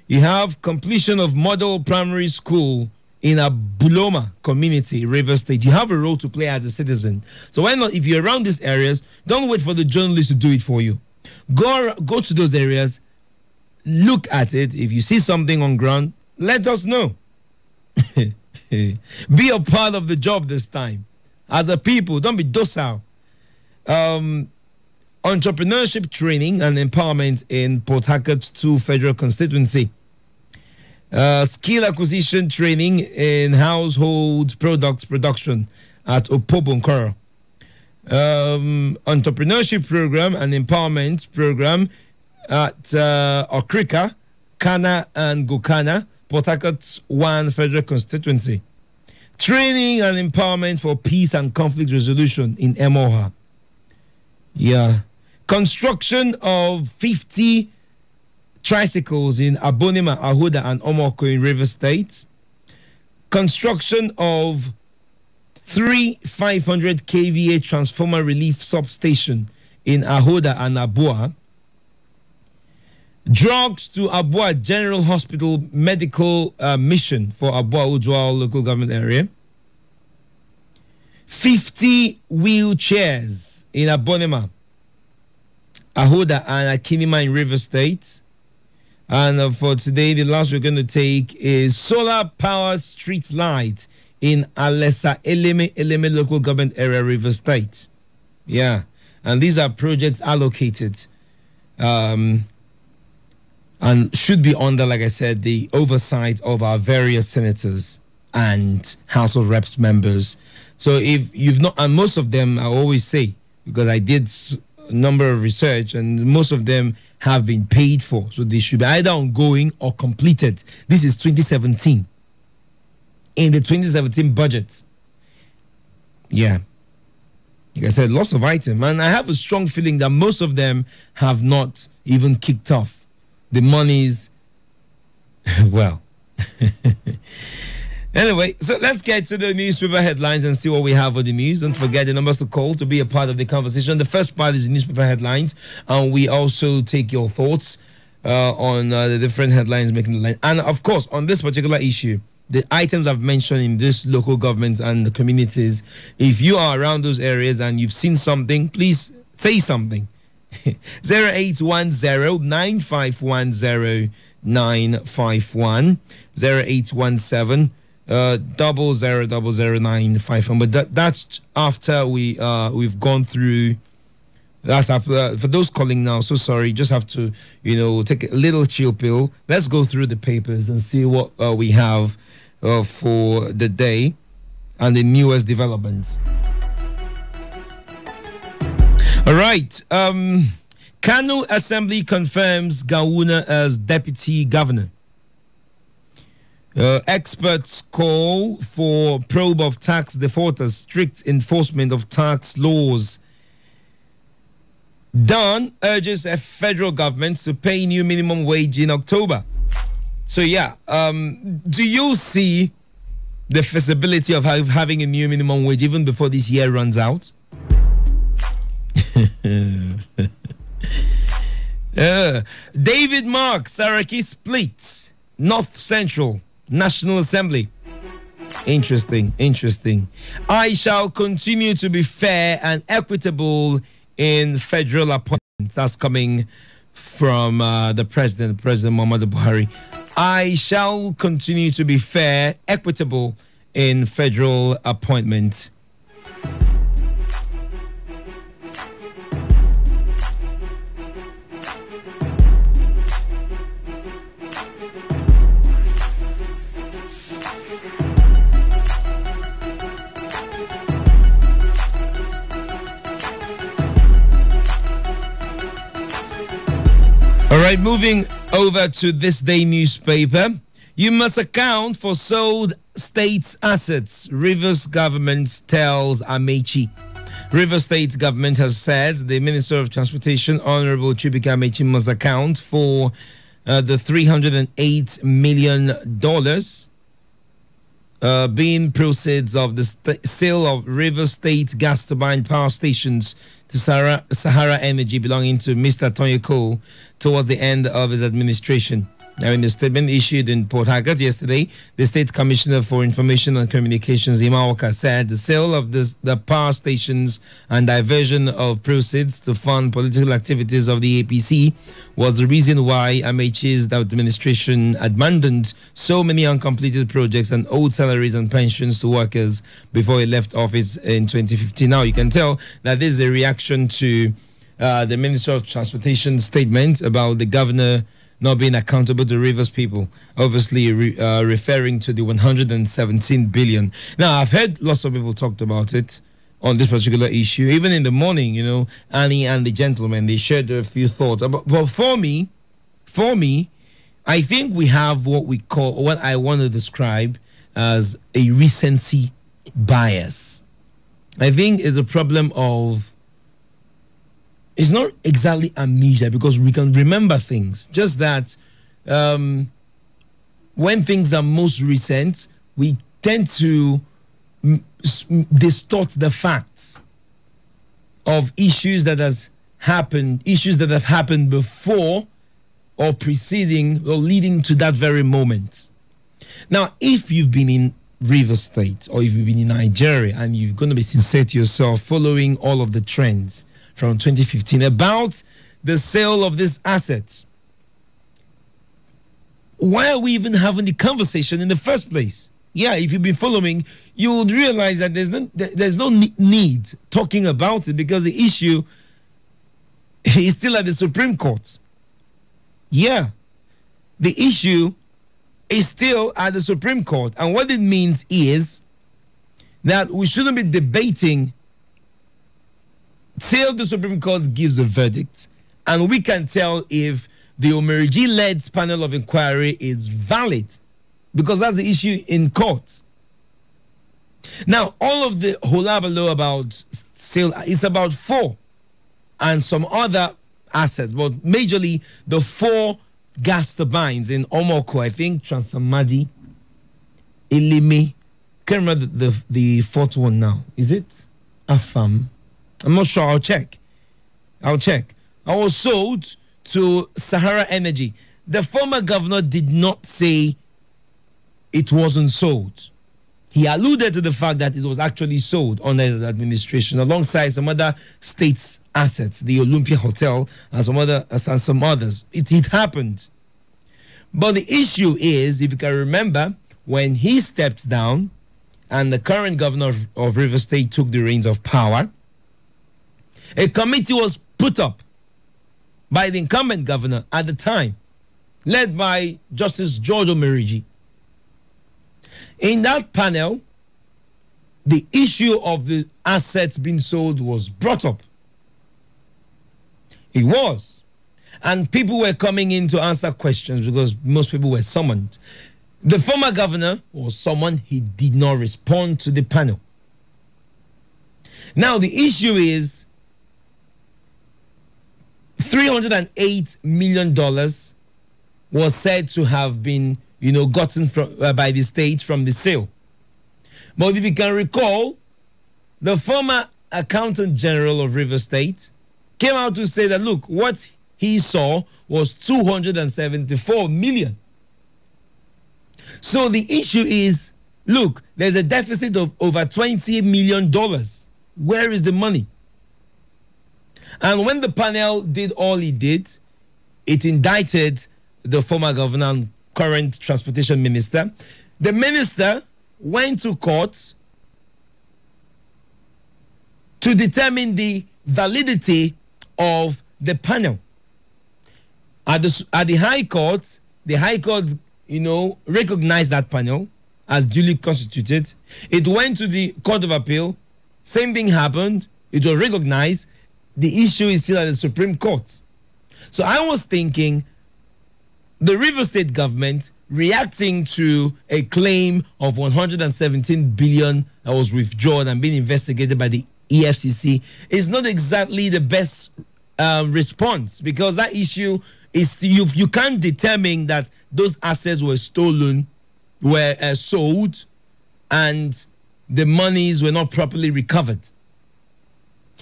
You have completion of model primary school in a Buloma community, River State. You have a role to play as a citizen. So why not, if you're around these areas, don't wait for the journalists to do it for you. Go to those areas, look at it. If you see something on ground, let us know. Be a part of the job this time. As a people, don't be docile. Entrepreneurship training and empowerment in Port Harcourt 2 Federal Constituency. Skill acquisition training in household products production at Opobonkoro. Entrepreneurship program and empowerment program at Okrika, Kana and Gokana, Port Harcourt 1 Federal Constituency. Training and empowerment for peace and conflict resolution in Emoha. Yeah. Construction of 50 tricycles in Abonima, Ahoda, and Omoko in River State. Construction of 3 500 kVA transformer relief substation in Ahoda and Abua. Drugs to Abua General Hospital medical mission for Abua Ujwal local government area. 50 wheelchairs in Abonema, Ahoda and Akinima in River State. And for today, the last we're going to take is solar powered street light in Alessa Eleme local government area, River State. Yeah. And these are projects allocated and should be under, like I said, the oversight of our various senators and House of Reps members. So if you've not, and most of them, I always say, because I did a number of research, and most of them have been paid for. So they should be either ongoing or completed. This is 2017. In the 2017 budget. Yeah. Like I said, lots of items. And I have a strong feeling that most of them have not even kicked off. The monies, well. Anyway, so let's get to the newspaper headlines and see what we have on the news. Don't forget the numbers to call to be a part of the conversation. The first part is the newspaper headlines, and we also take your thoughts on the different headlines making the line. And of course, on this particular issue, the items I've mentioned in this local governments and the communities, if you are around those areas and you've seen something, please say something. 0810-951-0951, 0817 00000951. But that's after we've gone through. That's after, for those calling now, so sorry, just have to, take a little chill pill. Let's go through the papers and see what we have for the day and the newest developments. All right. Kano Assembly confirms Gawuna as deputy governor. Experts call for probe of tax defaulters, strict enforcement of tax laws. Don urges a federal government to pay new minimum wage in October. So yeah, do you see the feasibility of having a new minimum wage even before this year runs out? David Mark, Saraki split, North Central National Assembly. Interesting. I shall continue to be fair and equitable in federal appointments. That's coming from the President Muhammadu Buhari. I shall continue to be fair, equitable in federal appointments. All right, moving over to this day newspaper. You must account for sold states' assets, Rivers government tells Amechi. Rivers State government has said the Minister of Transportation, Honorable Chibika Amechi, must account for the $308 million being proceeds of the sale of Rivers State gas turbine power stations to Sahara Energy belonging to Mr. Tony Cole towards the end of his administration. Now, in a statement issued in Port Harcourt yesterday, the State Commissioner for Information and Communications, Imawaka, said the sale of the power stations and diversion of proceeds to fund political activities of the APC was the reason why Amechi's administration abandoned so many uncompleted projects and owed salaries and pensions to workers before he left office in 2015. Now, you can tell that this is a reaction to the Minister of Transportation statement about the governor not being accountable to Rivers people, obviously referring to the 117 billion. Now, I've heard lots of people talked about it on this particular issue. Even in the morning, Annie and the gentleman, they shared a few thoughts. But for me, I think we have what I want to describe as a recency bias. I think it's a problem of, it's not exactly amnesia because we can remember things. Just that when things are most recent, we tend to distort the facts of issues that have happened before or preceding or leading to that very moment. Now, if you've been in Rivers State or if you've been in Nigeria and you're going to be sincere to yourself following all of the trends from 2015 about the sale of this asset, why are we even having the conversation in the first place? Yeah, if you've been following, you would realize that there's no need talking about it because the issue is still at the Supreme Court. Yeah. The issue is still at the Supreme Court. And what it means is that we shouldn't be debating till the Supreme Court gives a verdict. And we can tell if the Omeriji-led panel of inquiry is valid, because that's the issue in court. Now, all of the holabalo about sale is about 4 and some other assets, but majorly the 4 gas turbines in Omoko, I think, Transamadi, Ilimi. Can't remember the 4th one now. Is it Afam? I'm not sure. I'll check. I was sold to Sahara Energy. The former governor did not say it wasn't sold. He alluded to the fact that it was actually sold under his administration alongside some other states' assets, the Olympia Hotel and some others. It happened. But the issue is, if you can remember, when he stepped down and the current governor of Rivers State took the reins of power, a committee was put up by the incumbent governor at the time, led by Justice George Omeriji. In that panel, the issue of the assets being sold was brought up. It was. And people were coming in to answer questions because most people were summoned. The former governor was summoned. He did not respond to the panel. Now, the issue is $308 million was said to have been gotten from, by the state from the sale. But if you can recall, the former accountant general of River State came out to say that, look, what he saw was 274 million. So the issue is, look, there's a deficit of over $20 million. Where is the money? And when the panel did all it did, it indicted the former governor and current transportation minister. The minister went to court to determine the validity of the panel. At the High Court, recognized that panel as duly constituted. It went to the Court of Appeal. Same thing happened. It was recognized. The issue is still at the Supreme Court. So I was thinking, the River State government reacting to a claim of 117 billion that was withdrawn and being investigated by the EFCC is not exactly the best response, because that issue is you can't determine that those assets were stolen, were sold, and the monies were not properly recovered.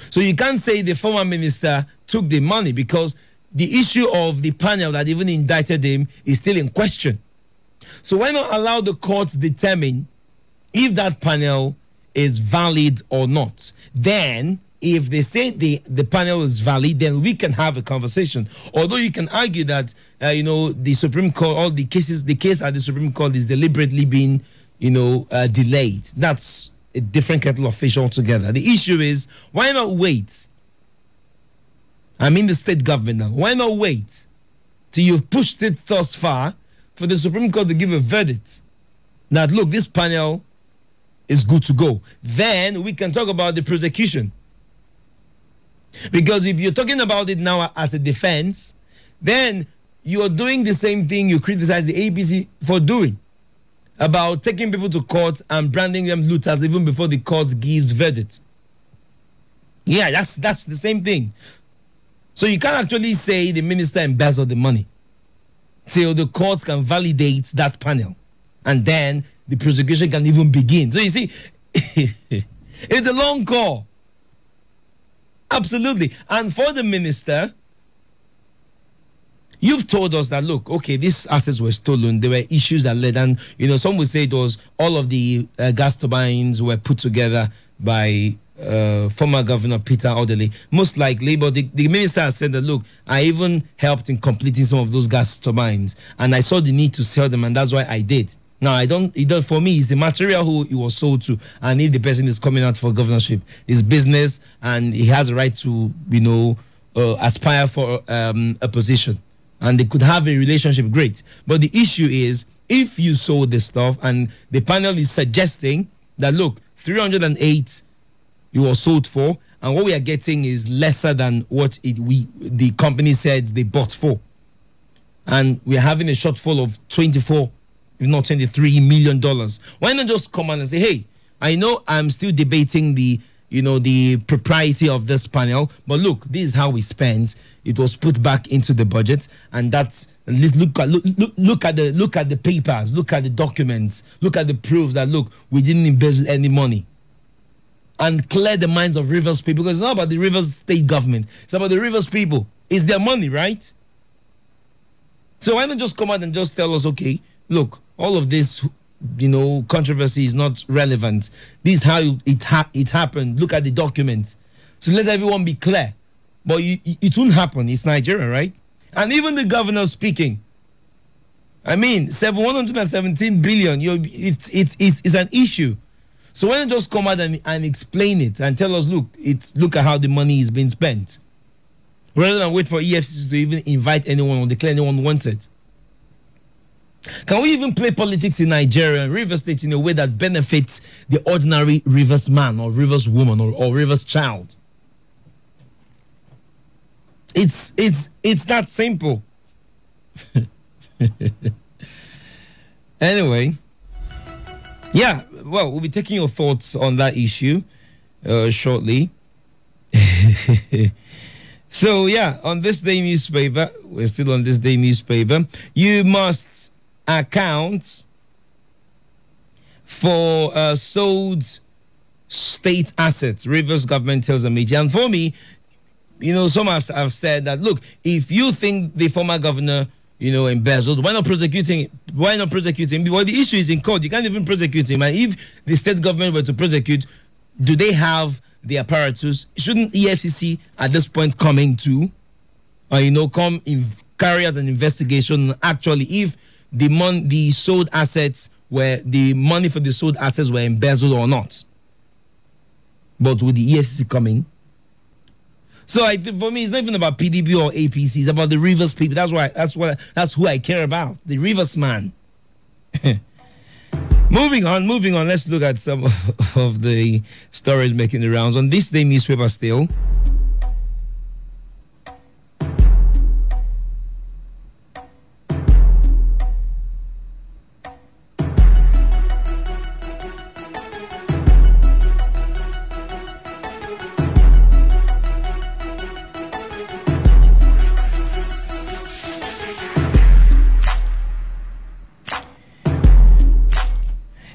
So you can't say the former minister took the money, because the issue of the panel that even indicted him is still in question. So why not allow the courts determine if that panel is valid or not? Then, if they say the panel is valid, then we can have a conversation. Although you can argue that, the Supreme Court, all the case at the Supreme Court is deliberately being, delayed. That's a different kettle of fish altogether. The issue is, why not wait? I'm in the state government now. Why not wait till you've pushed it thus far for the Supreme Court to give a verdict that, look, this panel is good to go? Then we can talk about the prosecution. Because if you're talking about it now as a defense, then you are doing the same thing you criticize the ABC for doing, about taking people to court and branding them looters even before the court gives verdict. Yeah, that's the same thing. So you can't actually say the minister embezzled the money till the courts can validate that panel, and then the prosecution can even begin. So you see, it's a long call. Absolutely. And for the minister, you've told us that, look, okay, these assets were stolen. There were issues that led, and some would say it was all of the gas turbines were put together by former Governor Peter Odele, most likely. But the minister has said that, look, I even helped in completing some of those gas turbines, and I saw the need to sell them, and that's why I did. Now, for me, it's the material who it was sold to, and if the person is coming out for governorship, it's business, and he has a right to, aspire for a position, and they could have a relationship, great. But the issue is, if you sold this stuff and the panel is suggesting that, look, 308 you were sold for, and what we are getting is lesser than what the company said they bought for, and we're having a shortfall of 24, if not 23 million dollars. Why not just come on and say, hey, I know I'm still debating the propriety of this panel, but look, this is how we spent. It was put back into the budget, and that's, look at the papers, look at the documents, look at the proof that, look, we didn't embezzle any money, and clear the minds of Rivers people, because it's not about the Rivers state government, it's about the Rivers people. It's their money, right? So why not just come out and just tell us, okay, look, all of this controversy is not relevant. This is how it happened. Look at the documents. So let everyone be clear. But it won't happen. It's Nigeria, right? And even the governor speaking. I mean, 117 billion. It's an issue. So why not just come out and explain it and tell us, look at how the money is being spent, rather than wait for EFCC to even invite anyone or declare anyone wanted. Can we even play politics in Nigeria and Rivers State in a way that benefits the ordinary Rivers man or Rivers woman or Rivers child? It's that simple. Anyway, yeah, well, we'll be taking your thoughts on that issue shortly. So, yeah, on this day newspaper, we're still on this day newspaper, you must account for sold state assets. Rivers government tells the media. And for me, some have said that, look, if you think the former governor, embezzled, why not prosecute him? Why not prosecute him? Well, the issue is in court. You can't even prosecute him. And if the state government were to prosecute, do they have the apparatus? Shouldn't EFCC at this point come into, carry out an investigation? Actually, if the sold assets the money for the sold assets were embezzled or not? But with the EFCC coming, so I think for me, it's not even about PDP or APC. It's about the Rivers people. That's who I care about. The Rivers man. Moving on. Let's look at some of the stories making the rounds on this day newspaper still.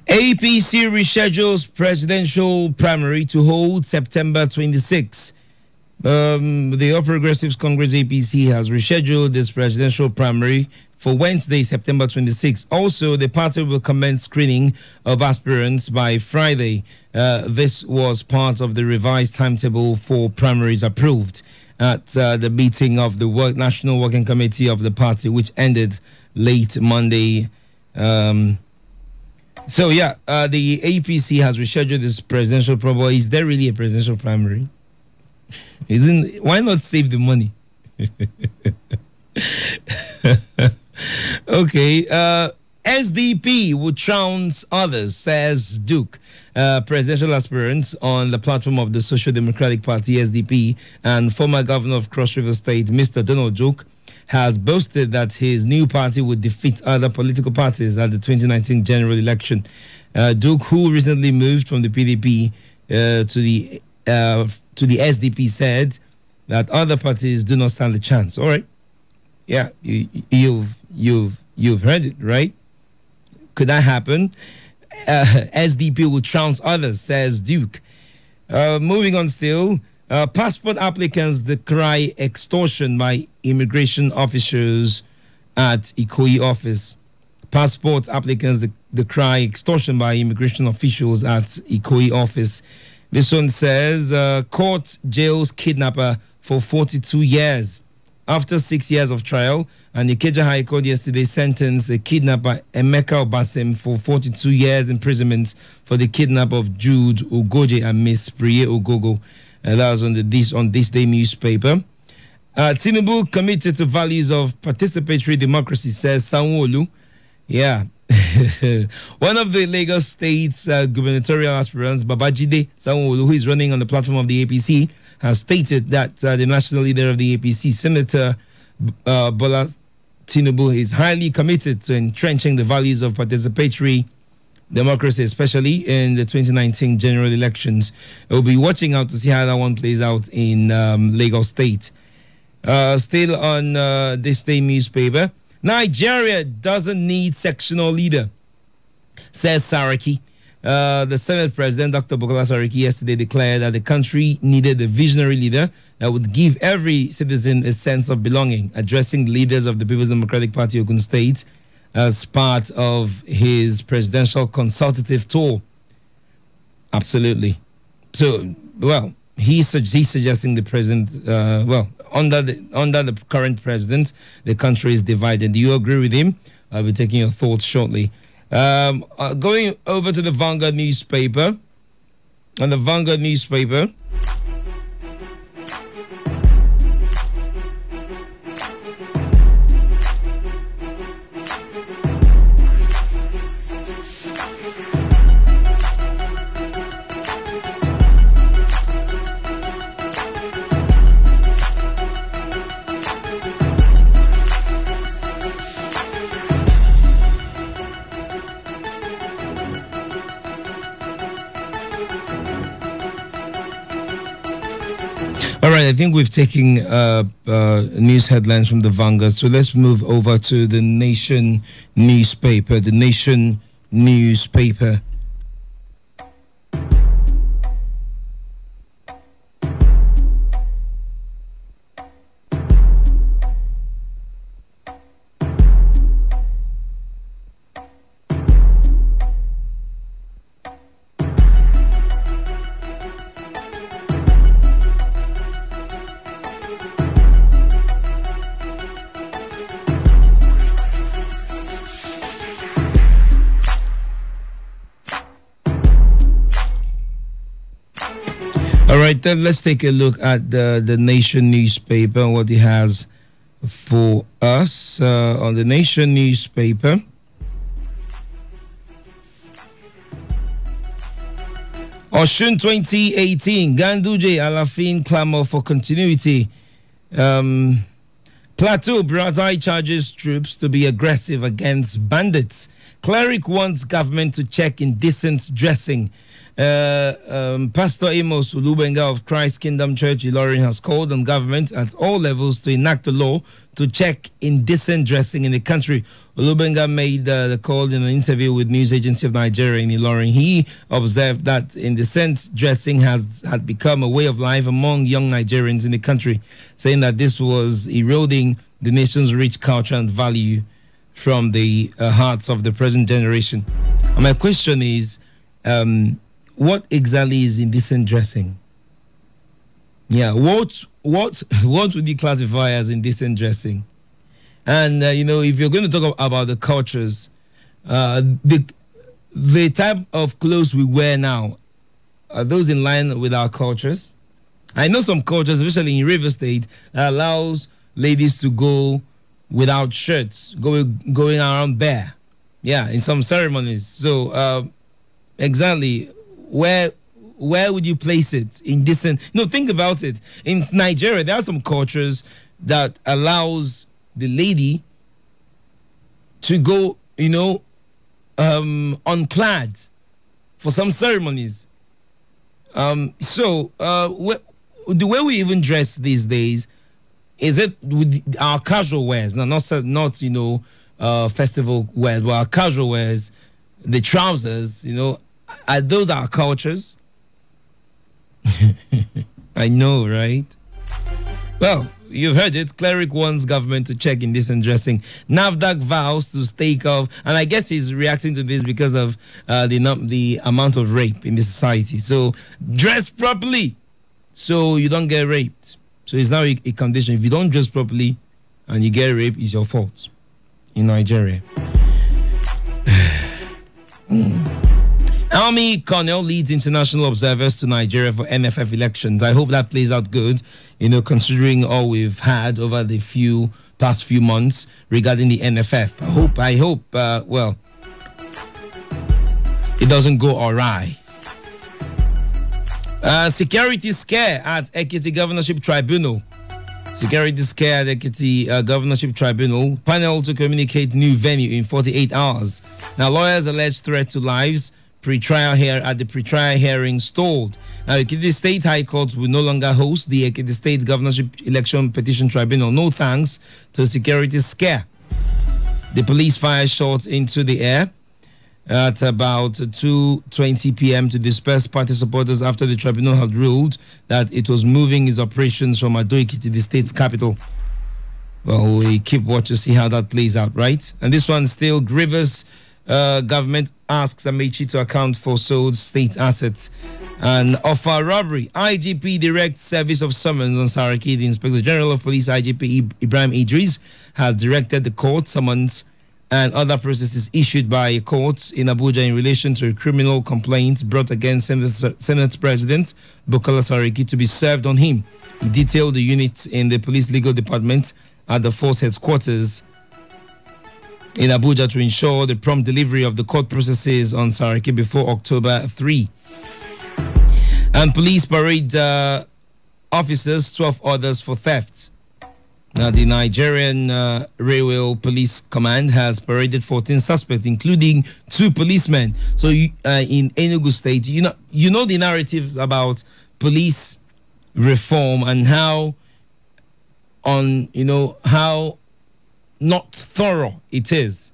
APC reschedules presidential primary to hold September 26. The All Progressives Congress APC has rescheduled this presidential primary for Wednesday, September 26. Also, the party will commence screening of aspirants by Friday. This was part of the revised timetable for primaries approved at the meeting of the National Working Committee of the party, which ended late Monday. So, the APC has rescheduled this presidential primary. Is there really a presidential primary? Why not save the money? Okay. SDP would trounce others, says Duke. Presidential aspirants on the platform of the Social Democratic Party, SDP, and former governor of Cross River State, Mr. Donald Duke, has boasted that his new party would defeat other political parties at the 2019 general election. Duke, who recently moved from the PDP to the SDP, said that other parties do not stand a chance. All right, yeah, you've heard it, right? Could that happen? SDP will trounce others, says Duke. Moving on still. Passport applicants decry extortion by immigration officials at Ikoyi office. Passport applicants decry extortion by immigration officials at Ikoyi office. This one says, court jails kidnapper for 42 years. After 6 years of trial, and the Ikeja High Court yesterday sentenced a kidnapper, Emeka Obasim, for 42 years imprisonment for the kidnap of Jude Ugoje and Miss Priye Ogogo. That was on this day newspaper. Tinubu committed to values of participatory democracy, says Sanwo-Olu. Yeah. One of the Lagos State's gubernatorial aspirants, Babajide Sanwo-Olu, who is running on the platform of the APC, has stated that the national leader of the APC, Senator Bola Tinubu, is highly committed to entrenching the values of participatory democracy, especially in the 2019 general elections. We'll be watching out to see how that one plays out in Lagos State. Still on this day newspaper, Nigeria doesn't need sectional leader, says Saraki. The Senate President, Dr. Bukola Saraki, yesterday declared that the country needed a visionary leader that would give every citizen a sense of belonging, addressing the leaders of the People's Democratic Party Ogun State as part of his presidential consultative tour. Absolutely. So, well, he's suggesting the president, under the current president, the country is divided. Do you agree with him? I'll be taking your thoughts shortly. Going over to the Vanguard newspaper. On the Vanguard newspaper, I think we've taken news headlines from the Vanguard, so let's move over to the Nation newspaper. The Nation newspaper. All right, then let's take a look at the Nation newspaper and what it has for us. On the Nation newspaper, Oshun 2018, Ganduje Alafin clamor for continuity. Plateau Buratai charges troops to be aggressive against bandits. Cleric wants government to check indecent dressing. Pastor Amos Ulubenga of Christ Kingdom Church Ilorin has called on government at all levels to enact a law to check indecent dressing in the country. Ulubenga made the call in an interview with News Agency of Nigeria in Ilorin. He observed that indecent dressing had become a way of life among young Nigerians in the country, saying that this was eroding the nation's rich culture and value from the hearts of the present generation. And my question is, what exactly is indecent dressing? Yeah, what would you classify as indecent dressing? And if you're going to talk about the cultures, the type of clothes we wear now, are those in line with our cultures? I know some cultures, especially in River State, that allows ladies to go without shirts, going around bare. Yeah, in some ceremonies. So exactly. Where would you place it? Indecent? No, think about it. In Nigeria, there are some cultures that allows the lady to go, unclad for some ceremonies. So the way we even dress these days, is it with our casual wears? No, not festival wears, but our casual wears, the trousers, are those our cultures? I know, right? Well, you've heard it. Cleric wants government to check indecent dressing. NAFDAC vows to stake off, and I guess he's reacting to this because of the amount of rape in the society. So dress properly so you don't get raped. So it's now a condition. If you don't dress properly and you get raped, it's your fault in Nigeria. Army Colonel leads international observers to Nigeria for NFF elections. I hope that plays out good, considering all we've had over the past few months regarding the NFF. I hope, it doesn't go awry. Security scare at Ekiti Governorship Tribunal. Security scare at Ekiti Governorship Tribunal. Panel to communicate new venue in 48 hours. Now, lawyers allege threat to lives. Pre-trial hearing stalled. Now, Ekiti State High Court will no longer host the Ekiti State Governorship Election Petition Tribunal. No thanks to security scare. The police fired shots into the air at about 2:20 p.m. to disperse party supporters after the tribunal had ruled that it was moving its operations from Ado-Ekiti to the state's capital. Well, we keep watch to see how that plays out, right? And this one still grievous. Government asks Amechi to account for sold state assets and offer robbery. IGP directs service of summons on Saraki. The Inspector General of Police, IGP Ibrahim Idris, has directed the court summons and other processes issued by courts in Abuja in relation to a criminal complaint brought against Senate President Bukola Saraki to be served on him. He detailed the unit in the police legal department at the force headquarters in Abuja to ensure the prompt delivery of the court processes on Saraki before October 3. And police parade officers, 12 others for theft. Now, the Nigerian Railway Police Command has paraded 14 suspects, including 2 policemen. So, in Enugu State, you know the narratives about police reform and how not thorough it is,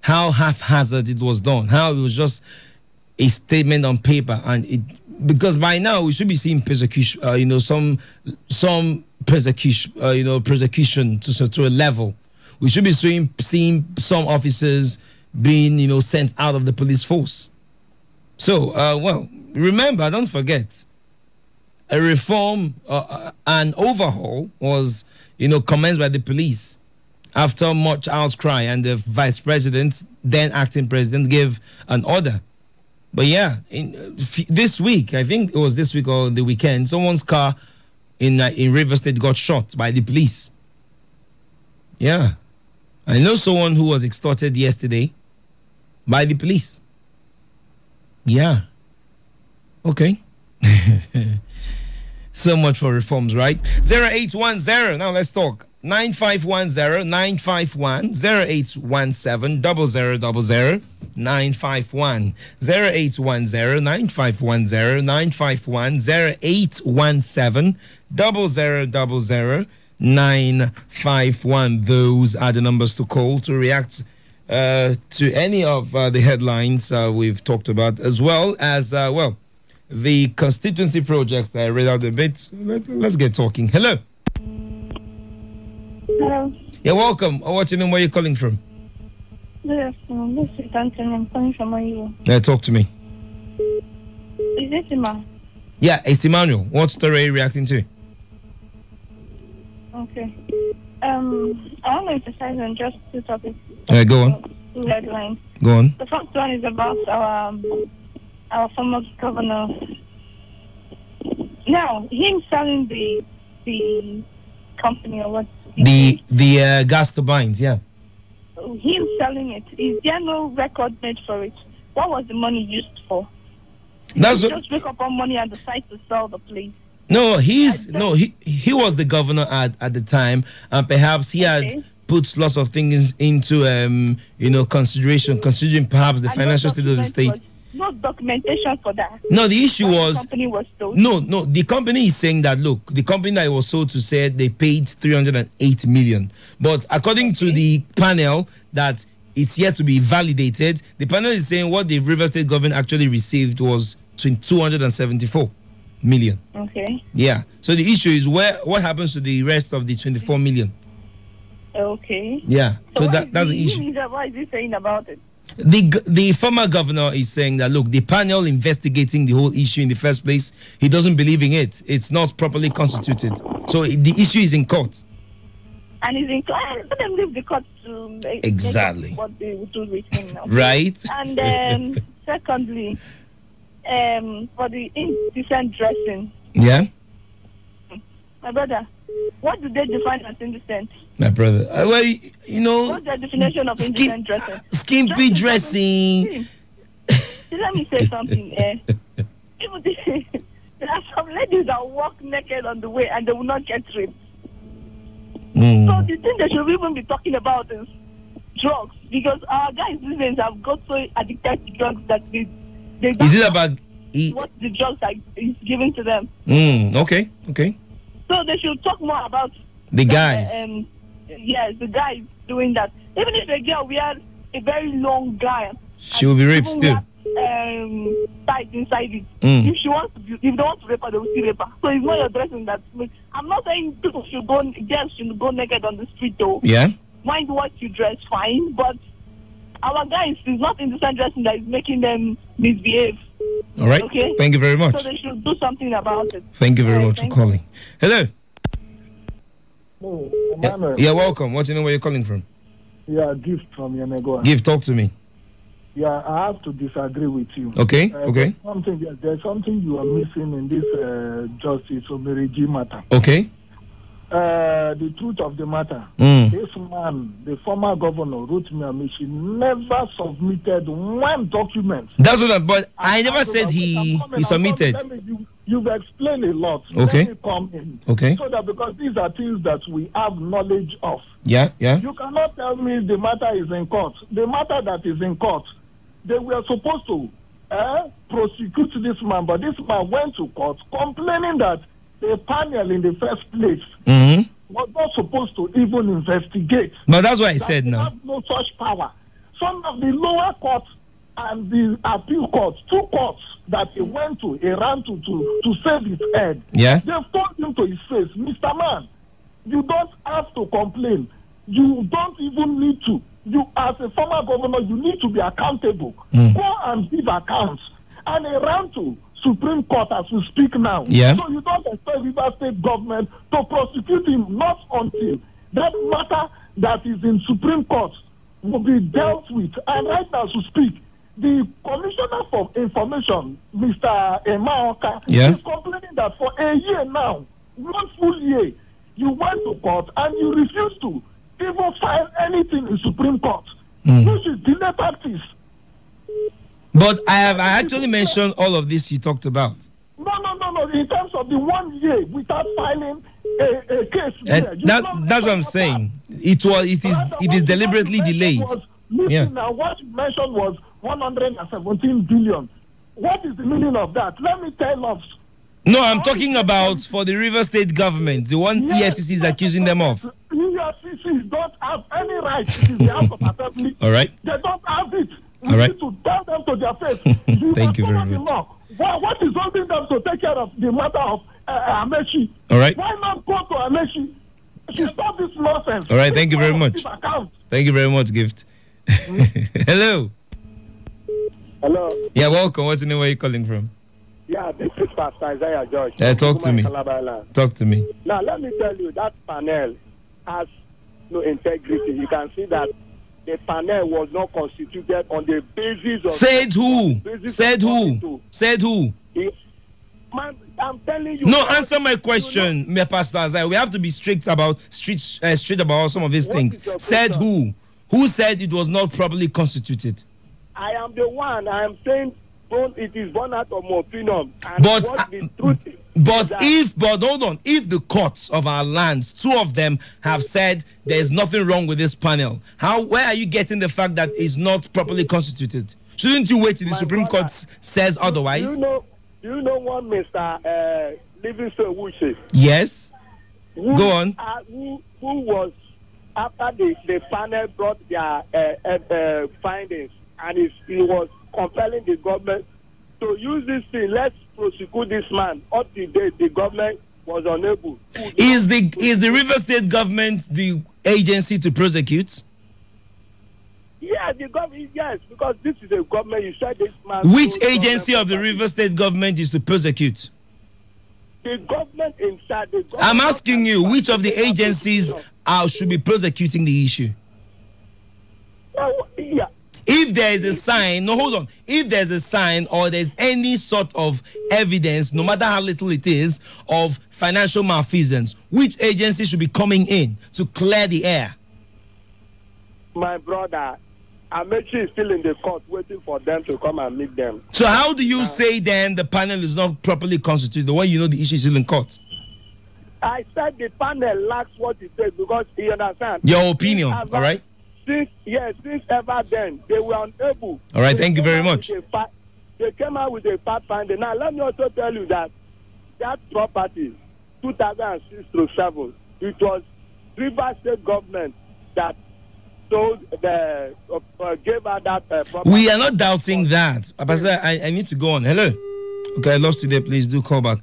how haphazard it was done, how it was just a statement on paper, because by now we should be seeing persecution, some persecution to a level. We should be seeing some officers being, sent out of the police force. So, remember, don't forget, a reform, an overhaul was, commenced by the police after much outcry, and the vice president, then acting president, gave an order. But yeah, this week, I think it was this week or the weekend, someone's car in River State got shot by the police. Yeah. I know someone who was extorted yesterday by the police. Yeah. Okay. So much for reforms, right? 0810. Now let's talk. 9510 951 0817 0000 951 0810 951 951 0817 0000 951. Those are the numbers to call to react to any of the headlines we've talked about, as well as the constituency project I read out a bit. Let's get talking. Hello. Hello. You're welcome. What's your name? Where are you calling from? Good afternoon. This is Anthony. I'm calling from Oyo. Talk to me. Is it Emma? Yeah, it's Emmanuel. What story are you reacting to? Okay. I want to emphasize on just 2 topics. Go on. 2 headlines. Go on. The first one is about our former governor. Now, him selling the company or what? The gas turbines, yeah. Him selling it. Is there no record made for it? What was the money used for? That's just wake up on money and decide to sell the place. No, he was the governor at the time, and perhaps he had put lots of things into consideration, considering perhaps the financial state of the state. No documentation for that. No, the issue was the company was sold. No. The company is saying that, look, the company that it was sold to said they paid 308 million, but according to the panel that it's yet to be validated, the panel is saying what the River State government actually received was 274 million. Okay. Yeah. So the issue is what happens to the rest of the 24 million? Okay. Yeah. So that's the issue. What is he saying about it? The former governor is saying that, look, the panel investigating the whole issue in the first place, he doesn't believe in it. It's not properly constituted. So the issue is in court. And he's inclined. Let them leave the court to make exactly what they will do with him now. Right. And then, secondly, for the indecent dressing. Yeah. My brother, what do they define as indecent? My brother, well, you know, what's the definition of indecent dressing? Skimpy dressing. Let me say something. There are some ladies that walk naked on the way and they will not get raped. So the thing they should even be talking about is drugs, because our guys these days have got so addicted to drugs that they don't is it about what the drugs is giving to them. Okay. So they should talk more about the guys. Yes, the guys doing that. Even if a girl wears a very long gown, she will be raped still. Tight inside it. If she wants to, if they want to rape her, they will still rape her. So it's not your dressing that makes. I'm not saying girls should go naked on the street though. Yeah. Mind what you dress, fine, but our guys is not indecent dressing that is making them misbehave. All right. Okay. Thank you very much. So they should do something about it. Thank you very much for calling. Hello. Oh, you're welcome. What's your name? Where you're calling from? Yeah, Gift from Yenego. Give, talk to me. Yeah, I have to disagree with you. Okay. Okay. There's something you are missing in this Justice Omeriji matter. Okay. The truth of the matter, this man, the former governor, Rotimi, she never submitted one document. That's what but I never said he submitted. You've explained a lot. Okay. Let me come in. Okay. So that because these are things that we have knowledge of. Yeah. You cannot tell me the matter is in court. The matter that is in court, they were supposed to prosecute this man, but this man went to court complaining that the panel in the first place was not supposed to even investigate. But that's what I said now. Have no such power. Some of the lower courts and the appeal courts, two courts that he went to, he ran to save his head. Yeah. They've told him to his face, Mr. Man, you don't have to complain. You don't even need to. You, as a former governor, you need to be accountable. Go and give accounts. And he ran to Supreme Court as we speak now. Yeah. So you don't expect River State government to prosecute him, not until that matter that is in Supreme Court will be dealt with. And right now, as we speak, the Commissioner for Information, Mr. Emaoka, is complaining that for a year now, 1 full year, you went to court and you refused to even file anything in Supreme Court, which is delay practice. But I actually mentioned all of this you talked about. No. In terms of the 1 year without filing a case, that's what I'm saying. It is deliberately delayed. Now what you mentioned was 117 billion. What is the meaning of that? Let me tell us. No, I'm talking about for the River State government, the one EFCC is accusing them of. EFCC don't have any right to the House of Assembly. All right. They don't have it. All right. Need to tell them to their face. Thank you very much. What is holding them to take care of the matter of Amechi? All right. Why not go to Amechi? Stop this nonsense. All right. Thank you very much. Thank you very much, Gift. Hello. Hello. Yeah, welcome. What's the name? Where are you calling from? Yeah, this is Pastor Isaiah George. Talk to me. Talk to me. Now, let me tell you, that panel has no integrity. You can see that the panel was not constituted on the basis of... Said who? Man, I'm telling you... No, answer my question, Pastor Isaiah. We have to be strict about about some of these things. Said who? Who said it was not properly constituted? I am the one. I am saying it is born out of my opinion. And but hold on. If the courts of our land, two of them have said there is nothing wrong with this panel, where are you getting the fact that it's not properly constituted? Shouldn't you wait till the Supreme Court says otherwise? Do you know what Mr. Livingston Wuche? Yes. Go on. Who was after the panel brought their findings, and he was compelling the government to use this thing. Let's prosecute this man. Up to date, the government was unable. Is the River State government the agency to prosecute? Yeah, the government. Yes, because this is a government. You said this man. Which agency of the River State government is to prosecute? The government inside. I'm asking you, which of the agencies should be prosecuting the issue? Yeah. If there is a sign, no, hold on. If there's a sign or there's any sort of evidence, no matter how little it is, of financial malfeasance, which agency should be coming in to clear the air? My brother, Amechi is still in the court waiting for them to come and meet them. So how do you say then the panel is not properly constituted when you know the issue is still in court? I said the panel lacks what it takes because you understand. Your opinion, all right? Since ever then, they were unable. All right, thank you very much. They came out with a fact finding. Now, let me also tell you that property, 2006 to 7, it was Rivers State government that sold the gave her that property. We are not doubting that. Pastor, I need to go on. Hello. Okay, I lost you there. Please do call back.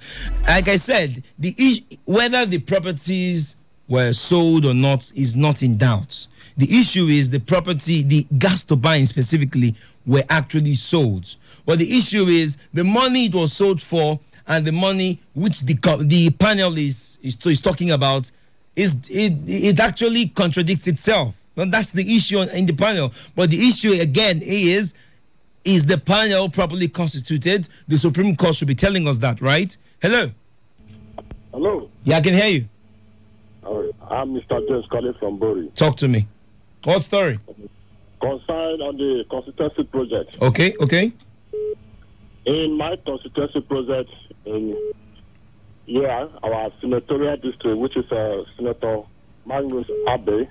Like I said, the issue, whether the properties were sold or not is not in doubt. The issue is the property, the gas turbines specifically, were actually sold. But the issue is the money it was sold for and the money which the panel is talking about it actually contradicts itself. Well, that's the issue in the panel. But the issue again is the panel properly constituted? The Supreme Court should be telling us that, right? Hello. Hello. Yeah, I can hear you. I'm Mr. James calling from Bori. Talk to me. What story? Concerned on the constituency project. Okay. In my constituency project in our senatorial district, which is Senator Magnus Abe.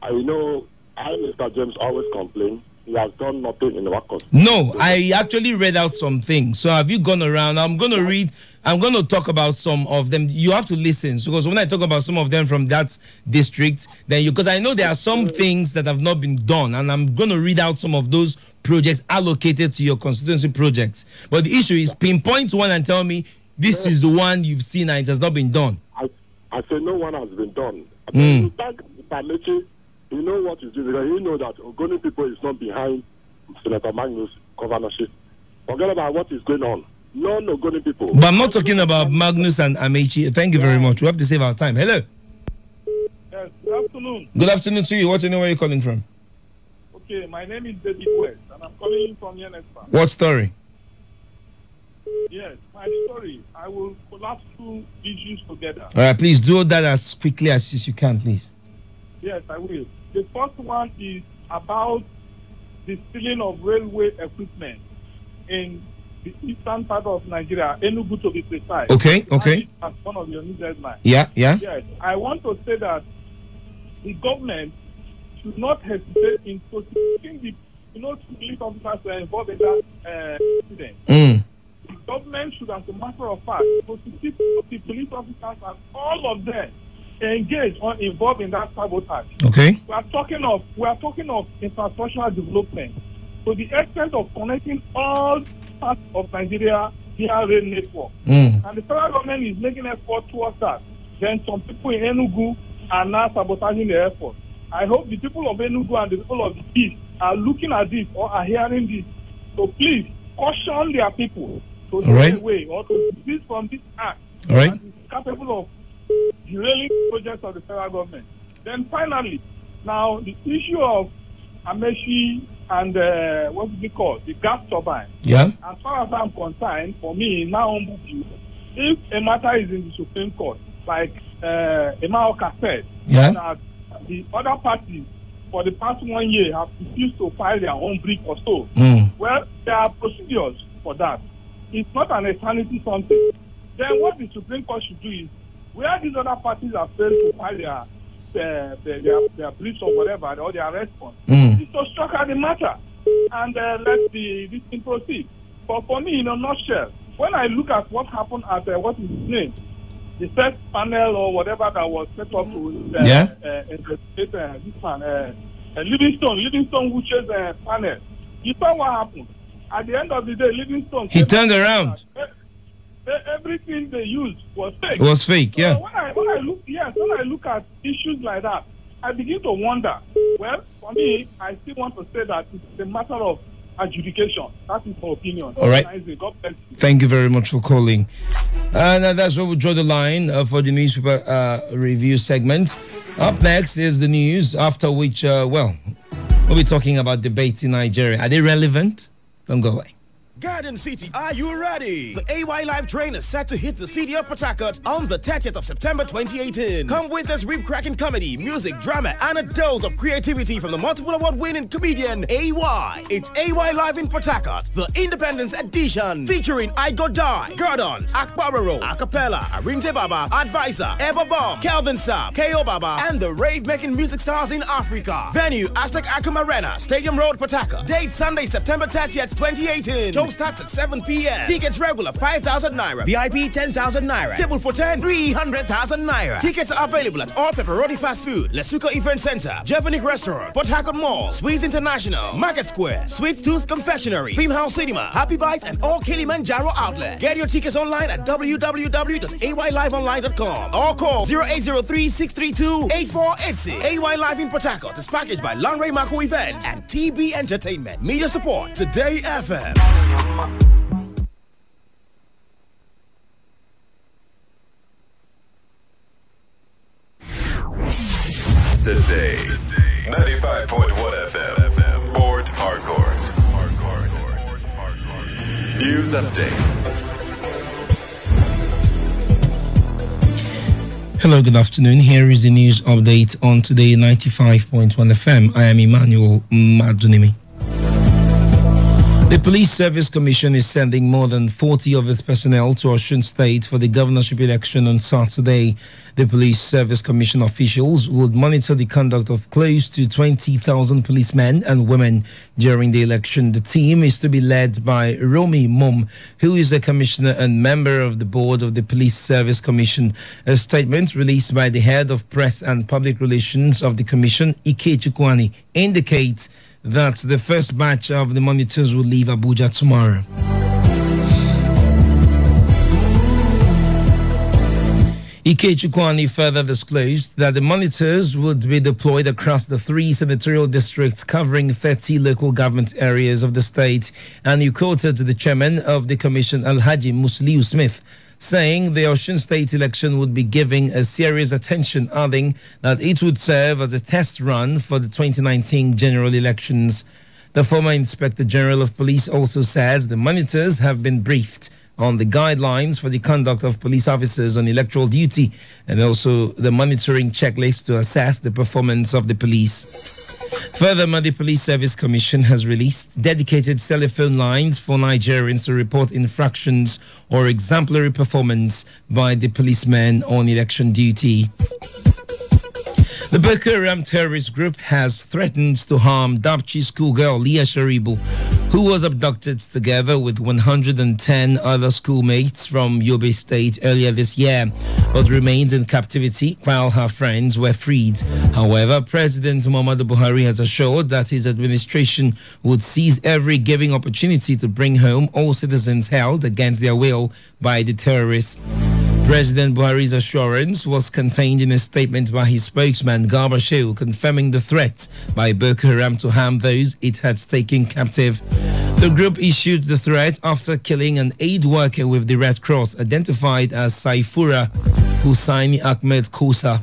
Mr. James always complain. He has done nothing in our court. No, I actually read out some things. So have you gone around? I'm going to talk about some of them. You have to listen. So, because when I talk about some of them from that district, then because I know there are some things that have not been done, and I'm going to read out some of those projects allocated to your constituency projects. But the issue is pinpoint one and tell me this is the one you've seen and it has not been done. I say no one has been done. You know what is doing, because you know that Ogoni people is not behind Senator Magnus' governorship. Forget about what is going on. No Ogoni people. But I'm not talking about Magnus and Amechi. Thank you very much. We have to save our time. Hello. Yes, good afternoon. Good afternoon to you. What do you know where you're calling from? Okay, my name is David West, and I'm calling you from Yenespa. What story? Yes, my story. I will collapse two issues together. All right, please do that as quickly as you can, please. Yes, I will. The first one is about the stealing of railway equipment in the eastern part of Nigeria, Enugu to be precise. Okay. As one of your news lines. Yeah. Yes, I want to say that the government should not hesitate in prosecuting the police officers who are involved in that incident. The government should, as a matter of fact, prosecute the police officers and all of them engaged or involved in that sabotage. Okay. We are talking of infrastructural development to the extent of connecting all parts of Nigeria via rail network. And the federal government is making effort towards that. Then some people in Enugu are now sabotaging the effort. I hope the people of Enugu and the people of the East are looking at this or are hearing this. So please caution their people to stay away or to desist from this act. And is capable of derailing projects of the federal government. Then finally, now the issue of Amechi and what is it called? The gas turbine. Yeah. As far as I'm concerned, for me, now humble view, if a matter is in the Supreme Court, like Emaoka said, that the other parties for the past 1 year have refused to file their own brief or so. Well, there are procedures for that. It's not an eternity something. Then what the Supreme Court should do is, where these other parties have failed to file their briefs or whatever, or their response, is to structure the matter and let this thing proceed. But for me, in a nutshell, when I look at what happened at what is his name, the first panel or whatever that was set up to investigate this man, Livingstone Wuche's panel, you saw what happened. At the end of the day, Livingstone... He turned around. Everything they used was fake. It was fake, yeah. So when I look at issues like that, I begin to wonder. Well, for me, I still want to say that it's a matter of adjudication. That is my opinion. All right. God bless you. Thank you very much for calling. And that's where we draw the line for the newspaper review segment. Up next is the news, after which, we'll We'll be talking about debates in Nigeria. Are they relevant? Don't go away. Garden City, are you ready? The AY Live train is set to hit the city of Port Harcourt on the 30th of September 2018. Come with us, rib-cracking comedy, music, drama, and a dose of creativity from the multiple award-winning comedian AY. It's AY Live in Port Harcourt, the Independence Edition, featuring I Go Die, Gordons, Akbararo, Acapella, Arinte Baba, Advisor, Eva Bomb, Kelvin Sam, KO Baba, and the rave-making music stars in Africa. Venue, Aztec Akum Arena, Stadium Road, Port Harcourt. Date Sunday, September 30th, 2018. Show starts at 7 p.m. Tickets regular 5,000 naira. VIP 10,000 naira. Table for 10 300,000 naira. Tickets are available at all Pepperoni Fast Food, Lesuka Event Center, Jevonic Restaurant, Port Harcourt Mall, Swiss International, Market Square, Sweet Tooth Confectionery, Film House Cinema, Happy Bite, and all Kilimanjaro outlets. Get your tickets online at www.ayliveonline.com or call 0803-632-8486. AY Live in Port Harcourt is packaged by Lanray Marco Events and TB Entertainment. Media support Today FM. Today, 95.1 FM, Port Harcourt. News update. Hello, good afternoon. Here is the news update on Today 95.1 FM. I am Emmanuel Madunimi. The Police Service Commission is sending more than 40 of its personnel to Osun State for the governorship election on Saturday. The Police Service Commission officials would monitor the conduct of close to 20,000 policemen and women during the election. The team is to be led by Romy Mum, who is a commissioner and member of the board of the Police Service Commission. A statement released by the head of press and public relations of the commission, Ike Chukwani, indicates that the first batch of the monitors will leave Abuja tomorrow. Ike Chukwani further disclosed that the monitors would be deployed across the 3 senatorial districts covering 30 local government areas of the state, and he quoted the chairman of the commission, Alhaji Musliu Smith, saying the Osun State election would be giving a serious attention, adding that it would serve as a test run for the 2019 general elections. The former Inspector General of Police also says the monitors have been briefed on the guidelines for the conduct of police officers on electoral duty and also the monitoring checklist to assess the performance of the police. Furthermore, the Police Service Commission has released dedicated telephone lines for Nigerians to report infractions or exemplary performance by the policemen on election duty. The Boko Haram terrorist group has threatened to harm Dapchi schoolgirl Leah Sharibu, who was abducted together with 110 other schoolmates from Yobe State earlier this year, but remains in captivity while her friends were freed. However, President Muhammadu Buhari has assured that his administration would seize every given opportunity to bring home all citizens held against their will by the terrorists. President Buhari's assurance was contained in a statement by his spokesman, Garba Shehu, confirming the threat by Boko Haram to harm those it had taken captive. The group issued the threat after killing an aid worker with the Red Cross, identified as Saifura Hussaini Ahmed Kosa.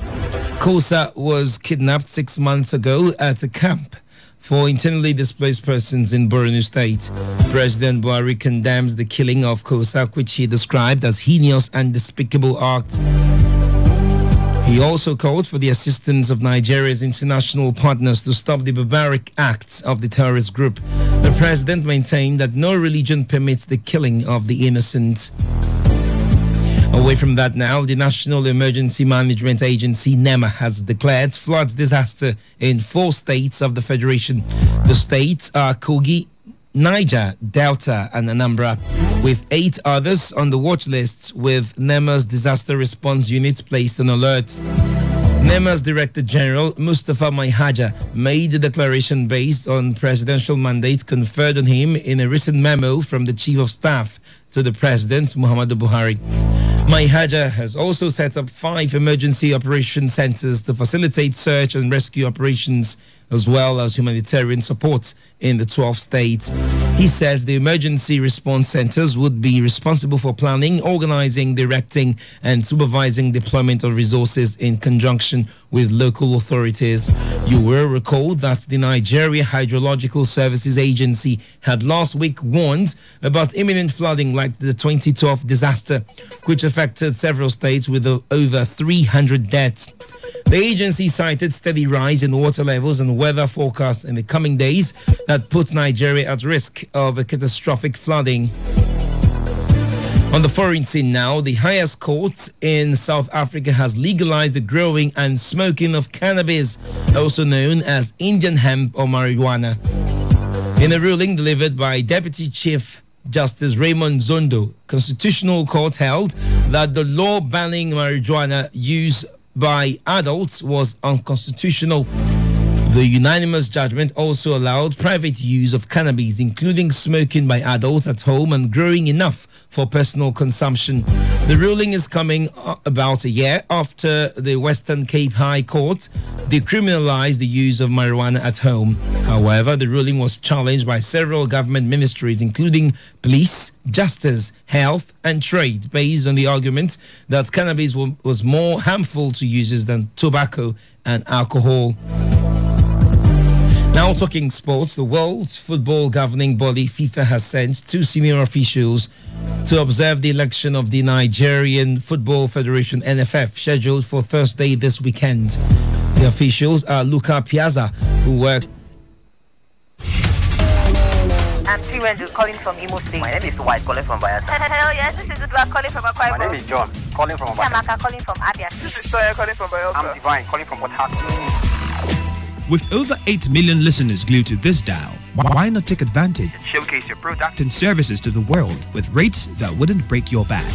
Kosa was kidnapped 6 months ago at a camp for internally displaced persons in Borno State. President Buhari condemns the killing of Kosa, which he described as heinous and despicable act. He also called for the assistance of Nigeria's international partners to stop the barbaric acts of the terrorist group. The president maintained that no religion permits the killing of the innocent. Away from that now, the National Emergency Management Agency, NEMA, has declared flood disaster in 4 states of the Federation. The states are Kogi, Niger, Delta, and Anambra, with 8 others on the watch list, with NEMA's Disaster Response Unit placed on alert. NEMA's Director General, Mustafa Maihaja, made the declaration based on presidential mandate conferred on him in a recent memo from the Chief of Staff to the President, Muhammadu Buhari. Maihaja has also set up 5 emergency operation centers to facilitate search and rescue operations as well as humanitarian support in the 12 states. He says the emergency response centers would be responsible for planning, organizing, directing, and supervising deployment of resources in conjunction with local authorities. You will recall that the Nigeria Hydrological Services Agency had last week warned about imminent flooding like the 2012 disaster, which affected several states with over 300 deaths. The agency cited steady rise in water levels and weather forecasts in the coming days that put Nigeria at risk of a catastrophic flooding. On the foreign scene now, the highest court in South Africa has legalized the growing and smoking of cannabis, also known as Indian hemp or marijuana. In a ruling delivered by Deputy Chief Justice Raymond Zondo, Constitutional Court held that the law banning marijuana use by adults was unconstitutional. The unanimous judgment also allowed private use of cannabis, including smoking by adults at home and growing enough for personal consumption. The ruling is coming about a year after the Western Cape High Court decriminalized the use of marijuana at home. However, the ruling was challenged by several government ministries, including police, justice, health, and trade, based on the argument that cannabis was more harmful to users than tobacco and alcohol. Now talking sports, the World Football Governing Body FIFA has sent 2 senior officials to observe the election of the Nigerian Football Federation NFF, scheduled for Thursday this weekend. The officials are Luca Piazza, who worked. I'm Tiwendu calling from Imo State. My name is White calling from Bayelsa. Hello, yes, this is Udwa calling from Akwa Ibom. My name is John calling from Bayelsa. Chamaka calling from Abia. This is Toya calling from Bayelsa. I'm Divine calling from Port Harcourt. With over 8 million listeners glued to this dial, why not take advantage and showcase your product and services to the world with rates that wouldn't break your back?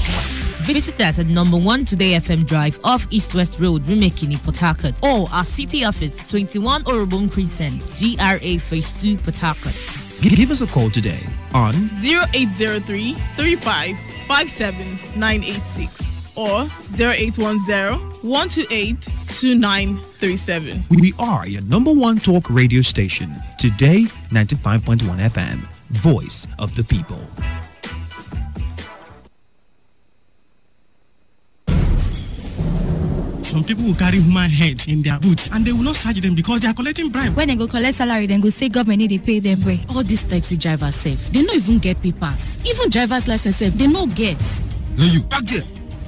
Visit us at number 1 Today FM Drive off East West Road, Rumekini, Port Harcourt, or our city office, 21 Orobom Crescent, GRA Phase 2, Port Harcourt. Give us a call today on 0803 35 57 986 or 0810 128 2937. We are your number 1 talk radio station. Today, 95.1 FM, voice of the people. Some people will carry human head in their boots and they will not charge them because they are collecting bribe. When they go collect salary, then go say government need to pay them way. All these taxi drivers safe. They don't even get papers. Even driver's license safe, they don't get. Hey, you back there.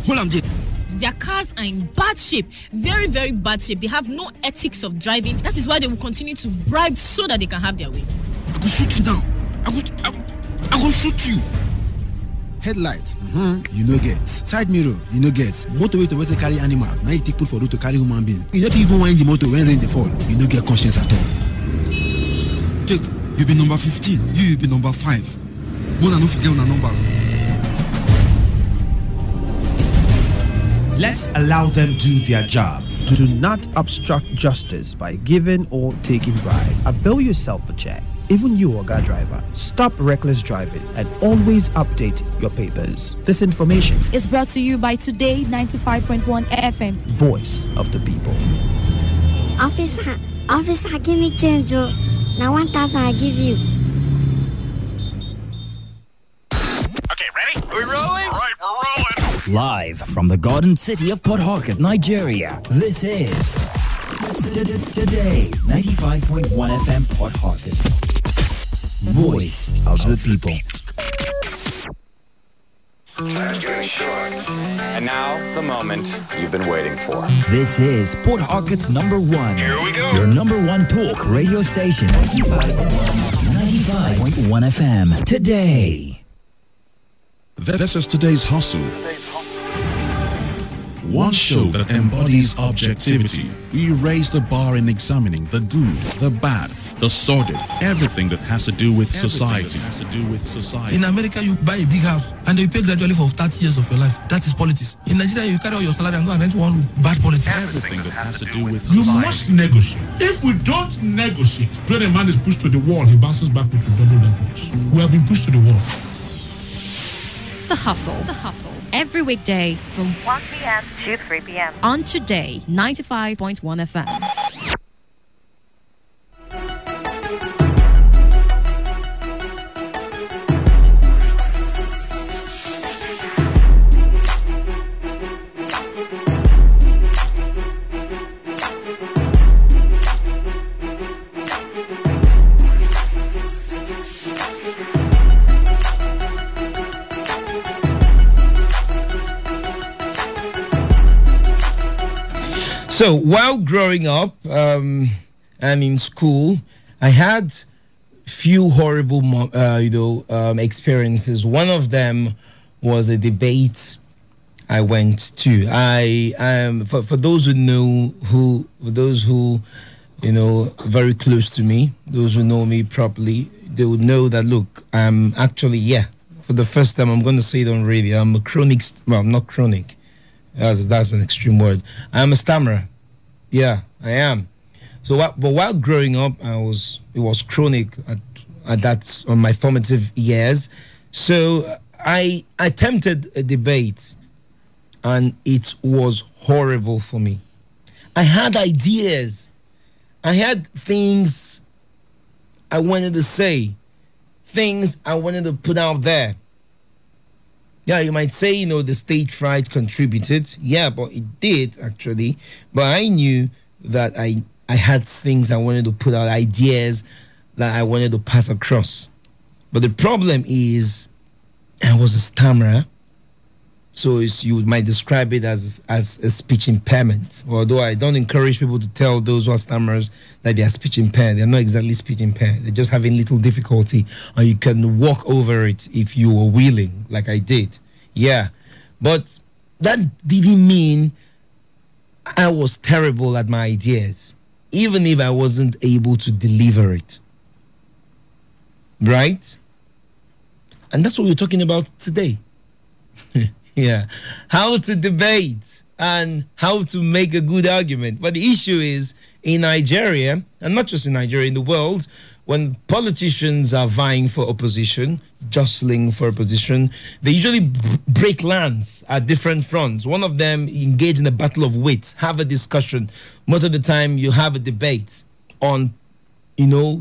Hold on there. Their cars are in bad shape, very, very bad shape. They have no ethics of driving. That is why they will continue to bribe so that they can have their way. I will shoot you down. I will shoot you. Headlight, you no get. Side mirror, you no get. Motorway to carry animal. Now you take put for road to carry human being. You don't even wind the motor when rain they fall. You no get conscience at all. Take, you be number 15. You be number 5. More than no forget on number. Let's allow them do their job. Do not obstruct justice by giving or taking bribe. Avail yourself a check. Even you, Oga driver, stop reckless driving and always update your papers. This information is brought to you by Today 95.1 FM, voice of the people. Officer, give me change. Now 1,000 I give you. Okay, ready? Are we rolling? All right, we're rolling. Live from the Garden City of Port Harcourt, Nigeria, this is Today 95.1 FM Port Harcourt, voice of the people. And now, the moment you've been waiting for. This is Port Harcourt's number 1. Here we go. Your number 1 talk radio station, 95.1 FM. Today. This is today's hustle. One show that embodies objectivity. We raise the bar in examining the good, the bad, the sordid, everything that has to do with society. In America, you buy a big house and you pay gradually for 30 years of your life. That is politics. In Nigeria, you carry all your salary and go and rent one room. Bad politics. Everything that has to do with you society. must negotiate. If we don't negotiate, when a man is pushed to the wall, he bounces back with redoubled efforts. We have been pushed to the wall. The Hustle. Every weekday from 1 p.m. to 3 p.m. on Today 95.1 FM. So while growing up and in school, I had few horrible, experiences. One of them was a debate I went to. For those who very close to me, those who know me properly, they would know that, look, I'm actually, for the first time, I'm going to say it on radio. I'm a chronic, I'm not chronic. That's an extreme word. I'm a stammerer. Yeah, I am. So, but while growing up, it was chronic at that on my formative years. So I attempted a debate, and it was horrible for me. I had ideas. I had things I wanted to say, things I wanted to put out there. Yeah, you might say, the stage fright contributed. Yeah, but it did, actually. But I knew that I had things I wanted to put out, ideas that I wanted to pass across. But the problem is I was a stammerer. So you might describe it as a speech impairment. Although I don't encourage people to tell those who are stammerers that they are speech impaired. They're not exactly speech impaired. They're just having little difficulty, and you can walk over it if you were willing, like I did. Yeah. But that didn't mean I was terrible at my ideas, even if I wasn't able to deliver it. Right? And that's what we're talking about today. Yeah, how to debate and how to make a good argument. But the issue is, in Nigeria, and not just in Nigeria, in the world, when politicians are vying for opposition, jostling for opposition, they usually break lance at different fronts. One of them engage in a battle of wits, have a discussion. Most of the time, you have a debate on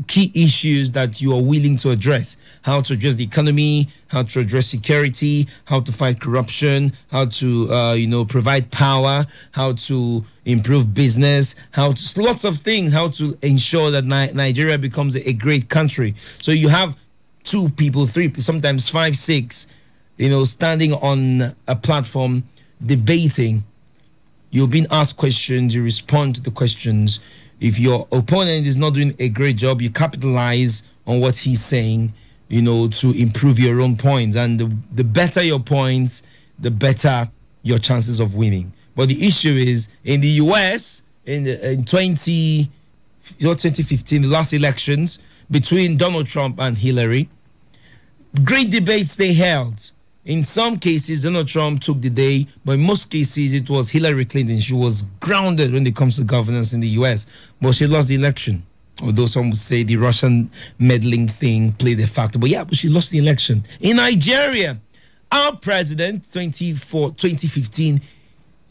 key issues that you are willing to address. How to address the economy, how to address security, how to fight corruption, how to, provide power, how to improve business, lots of things, how to ensure that Nigeria becomes a great country. So you have 2 people, 3, sometimes 5, 6, standing on a platform debating. You're being asked questions, you respond to the questions. If your opponent is not doing a great job, you capitalize on what he's saying, to improve your own points. And the better your points, the better your chances of winning. But the issue is, in the US, in 2015, the last elections, between Donald Trump and Hillary, great debates they held. In some cases, Donald Trump took the day, but in most cases, it was Hillary Clinton. She was grounded when it comes to governance in the U.S., but she lost the election. Although some would say the Russian meddling thing played a factor. But she lost the election. In Nigeria, our president, 2015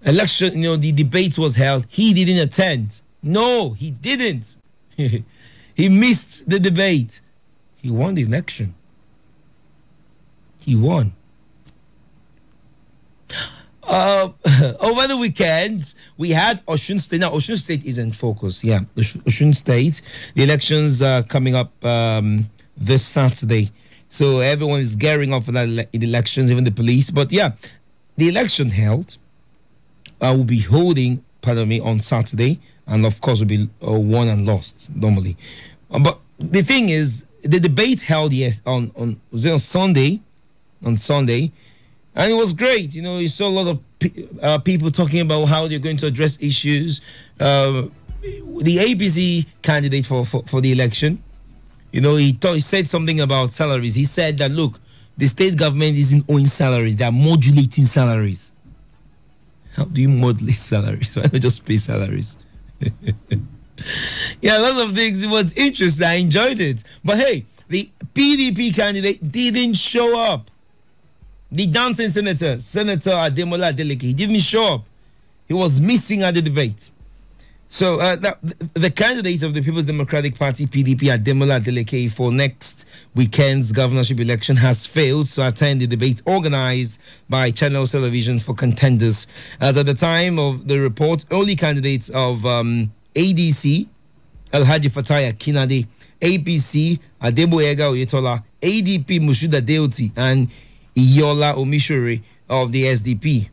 election, the debate was held. He didn't attend. No, he didn't. He missed the debate. He won the election. He won. Over the weekend, we had Osun State. Now, Osun State is in focus. Yeah, Osun State. The elections are coming up this Saturday. So everyone is gearing up for that elections, even the police. But yeah, the election held. Will be holding, on Saturday. And of course, will be won and lost normally. But the thing is, the debate held on Sunday. On Sunday. And it was great. You saw a lot of people talking about how they're going to address issues. The APC candidate for the election, he said something about salaries. He said that, look, the state government isn't owing salaries. They are modulating salaries. How do you modulate salaries? Why not just pay salaries? Yeah, lots of things. It was interesting. I enjoyed it. But hey, the PDP candidate didn't show up. the dancing senator, Senator Ademola Adeleke, he didn't show up. He was missing at the debate. So the candidate of the People's Democratic Party, PDP, Ademola Adeleke, for next weekend's governorship election has failed to attend the debate organized by Channel Television for contenders. As at the time of the report, only candidates of ADC, Alhaji Fatai Akinade, APC, Adeboyega Oyetola, ADP, Mushuda Deoti, and Iyola Omishore of the SDP.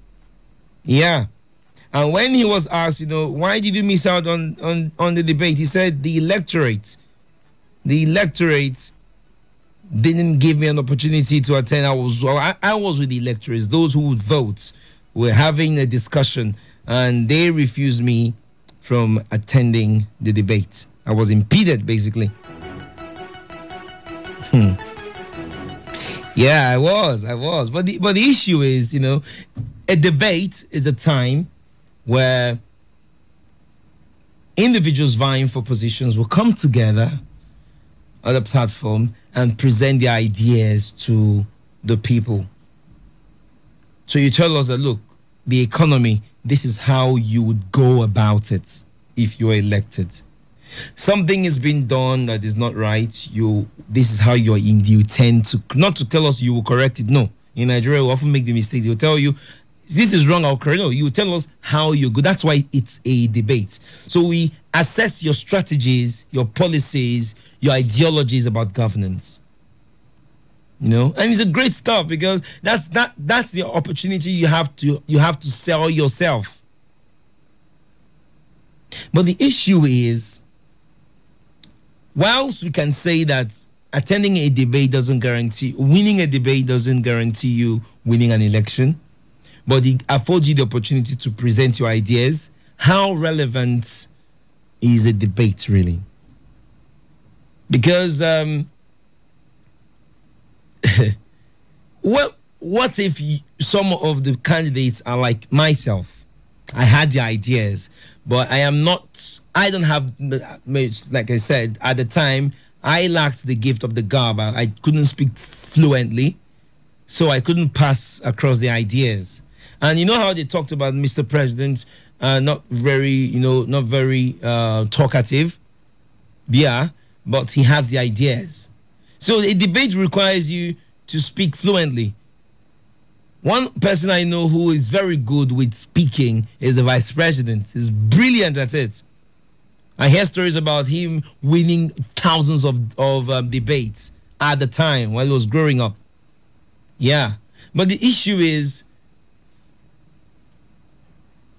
Yeah. And when he was asked, why did you miss out on the debate? He said the electorate didn't give me an opportunity to attend. I was with the electorates. Those who would vote were having a discussion, and they refused me from attending the debate. I was impeded, basically. Yeah, I was. But the issue is, a debate is a time where individuals vying for positions will come together on a platform and present their ideas to the people. So you tell us that, look, the economy, this is how you would go about it if you are elected. Something is being done that is not right. This is how you tend to, not to tell us you will correct it. No. In Nigeria, we often make the mistake. They'll tell you, this is wrong, I'll correct it. No, you tell us how you go. That's why it's a debate. So we assess your strategies, your policies, your ideologies about governance. And it's a great stuff because that's the opportunity you have to sell yourself. But the issue is, whilst we can say that attending a debate winning a debate doesn't guarantee you winning an election, but it affords you the opportunity to present your ideas, how relevant is a debate really? Because what if some of the candidates are like myself? I had the ideas, but I don't have, like I said, at the time, I lacked the gift of the gab. I couldn't speak fluently, so I couldn't pass across the ideas. And you know how they talked about Mr. President, not very talkative. Yeah, but he has the ideas. So a debate requires you to speak fluently. One person I know who is very good with speaking is the vice president. He's brilliant at it. I hear stories about him winning thousands of debates at the time while he was growing up. Yeah. But the issue is,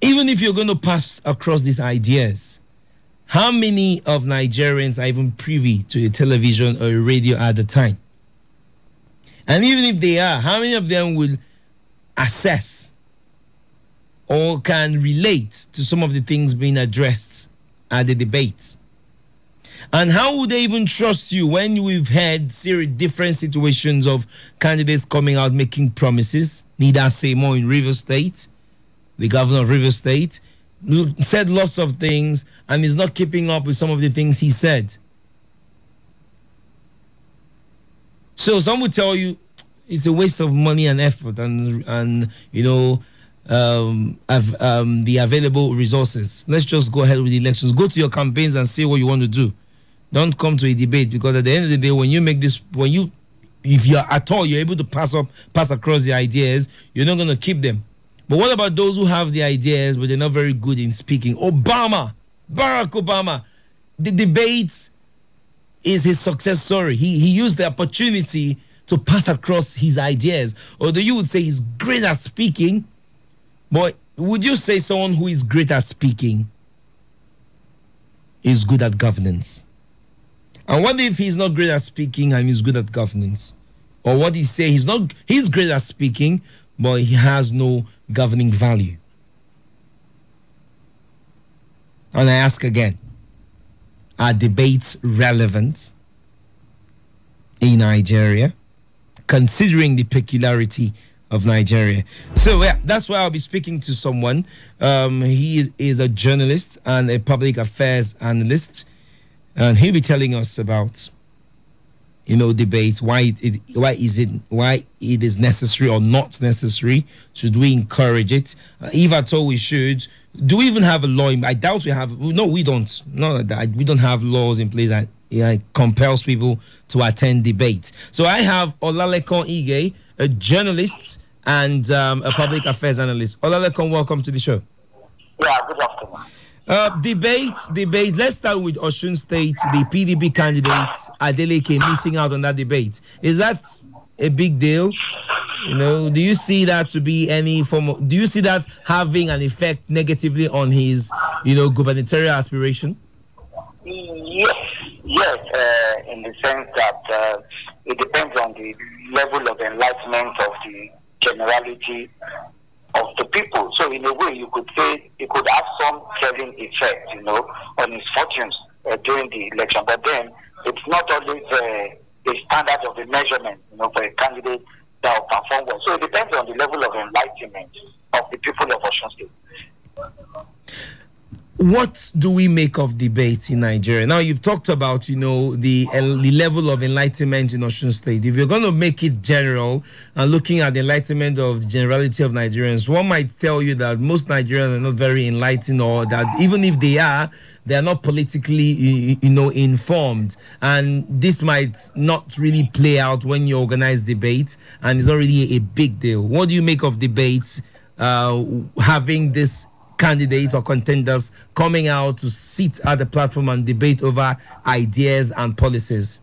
even if you're going to pass across these ideas, how many of Nigerians are even privy to a television or a radio at the time? And even if they are, how many of them will assess or can relate to some of the things being addressed at the debate? And how would they even trust you when we've had different situations of candidates coming out making promises? Need I say more in Rivers State? The governor of Rivers State said lots of things and is not keeping up with some of the things he said. So some would tell you it's a waste of money and effort and the available resources. Let's just go ahead with the elections. Go to your campaigns and say what you want to do. Don't come to a debate, because at the end of the day, when you make this, if you're at all, you're able to pass across the ideas, you're not going to keep them. But what about those who have the ideas, but they're not very good in speaking? Barack Obama, the debate is his success story. He used the opportunity to pass across his ideas. Although you would say he's great at speaking, but would you say someone who is great at speaking is good at governance? And what if he's not great at speaking and he's good at governance? Or what he say he's great at speaking, but he has no governing value? And I ask again, are debates relevant in Nigeria, considering the peculiarity of Nigeria? So yeah, that's why I'll be speaking to someone. He is a journalist and a public affairs analyst, and he'll be telling us about debate? Why it is necessary or not necessary? Should we encourage it? If at all we should. Do we even have a law? I doubt we have. No, we don't. No, we don't have laws in place that compels people to attend debate. So I have Olalekon Ige, a journalist and a public affairs analyst. Olalekon, welcome to the show. Yeah, good afternoon. Debate. Let's start with Osun State. The PDP candidate Adeleke missing out on that debate. Is that a big deal? Do you see that to be any form of? Do you see that having an effect negatively on his, gubernatorial aspiration? Yes. In the sense that it depends on the level of enlightenment of the generality of the people. So in a way, you could say it could have some telling effect, on his fortunes during the election. But then it's not always the standard of the measurement, for a candidate that will perform well. So it depends on the level of enlightenment of the people of Osun State. What do we make of debate in Nigeria? Now, you've talked about, the level of enlightenment in Osun State. If you're going to make it general and looking at the enlightenment of the generality of Nigerians, one might tell you that most Nigerians are not very enlightened, or that even if they are not politically, informed. And this might not really play out when you organize debates, and it's not really a big deal. What do you make of debates having this candidates or contenders coming out to sit at the platform and debate over ideas and policies?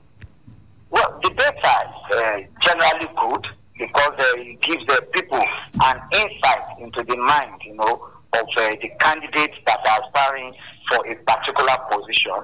Well, debates are generally good because it gives the people an insight into the mind, of the candidates that are aspiring for a particular position.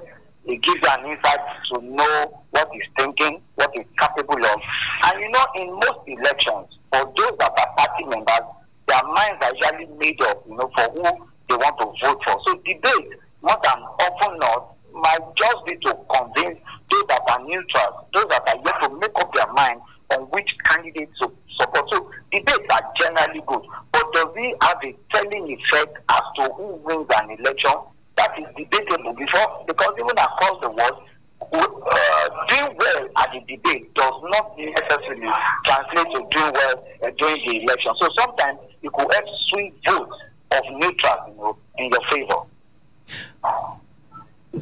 It gives an insight to know what he's thinking, what he's capable of. And in most elections, for those that are party members, their minds are usually made up, for who they want to vote for. So debate, more than often not, might just be to convince those that are neutral, those that are yet to make up their mind on which candidate to support. So debates are generally good. But does it have a telling effect as to who wins an election? That is debatable because even across the world, doing well at the debate does not necessarily translate to doing well during the election. So sometimes you could have swing votes of neutrals, in your favor.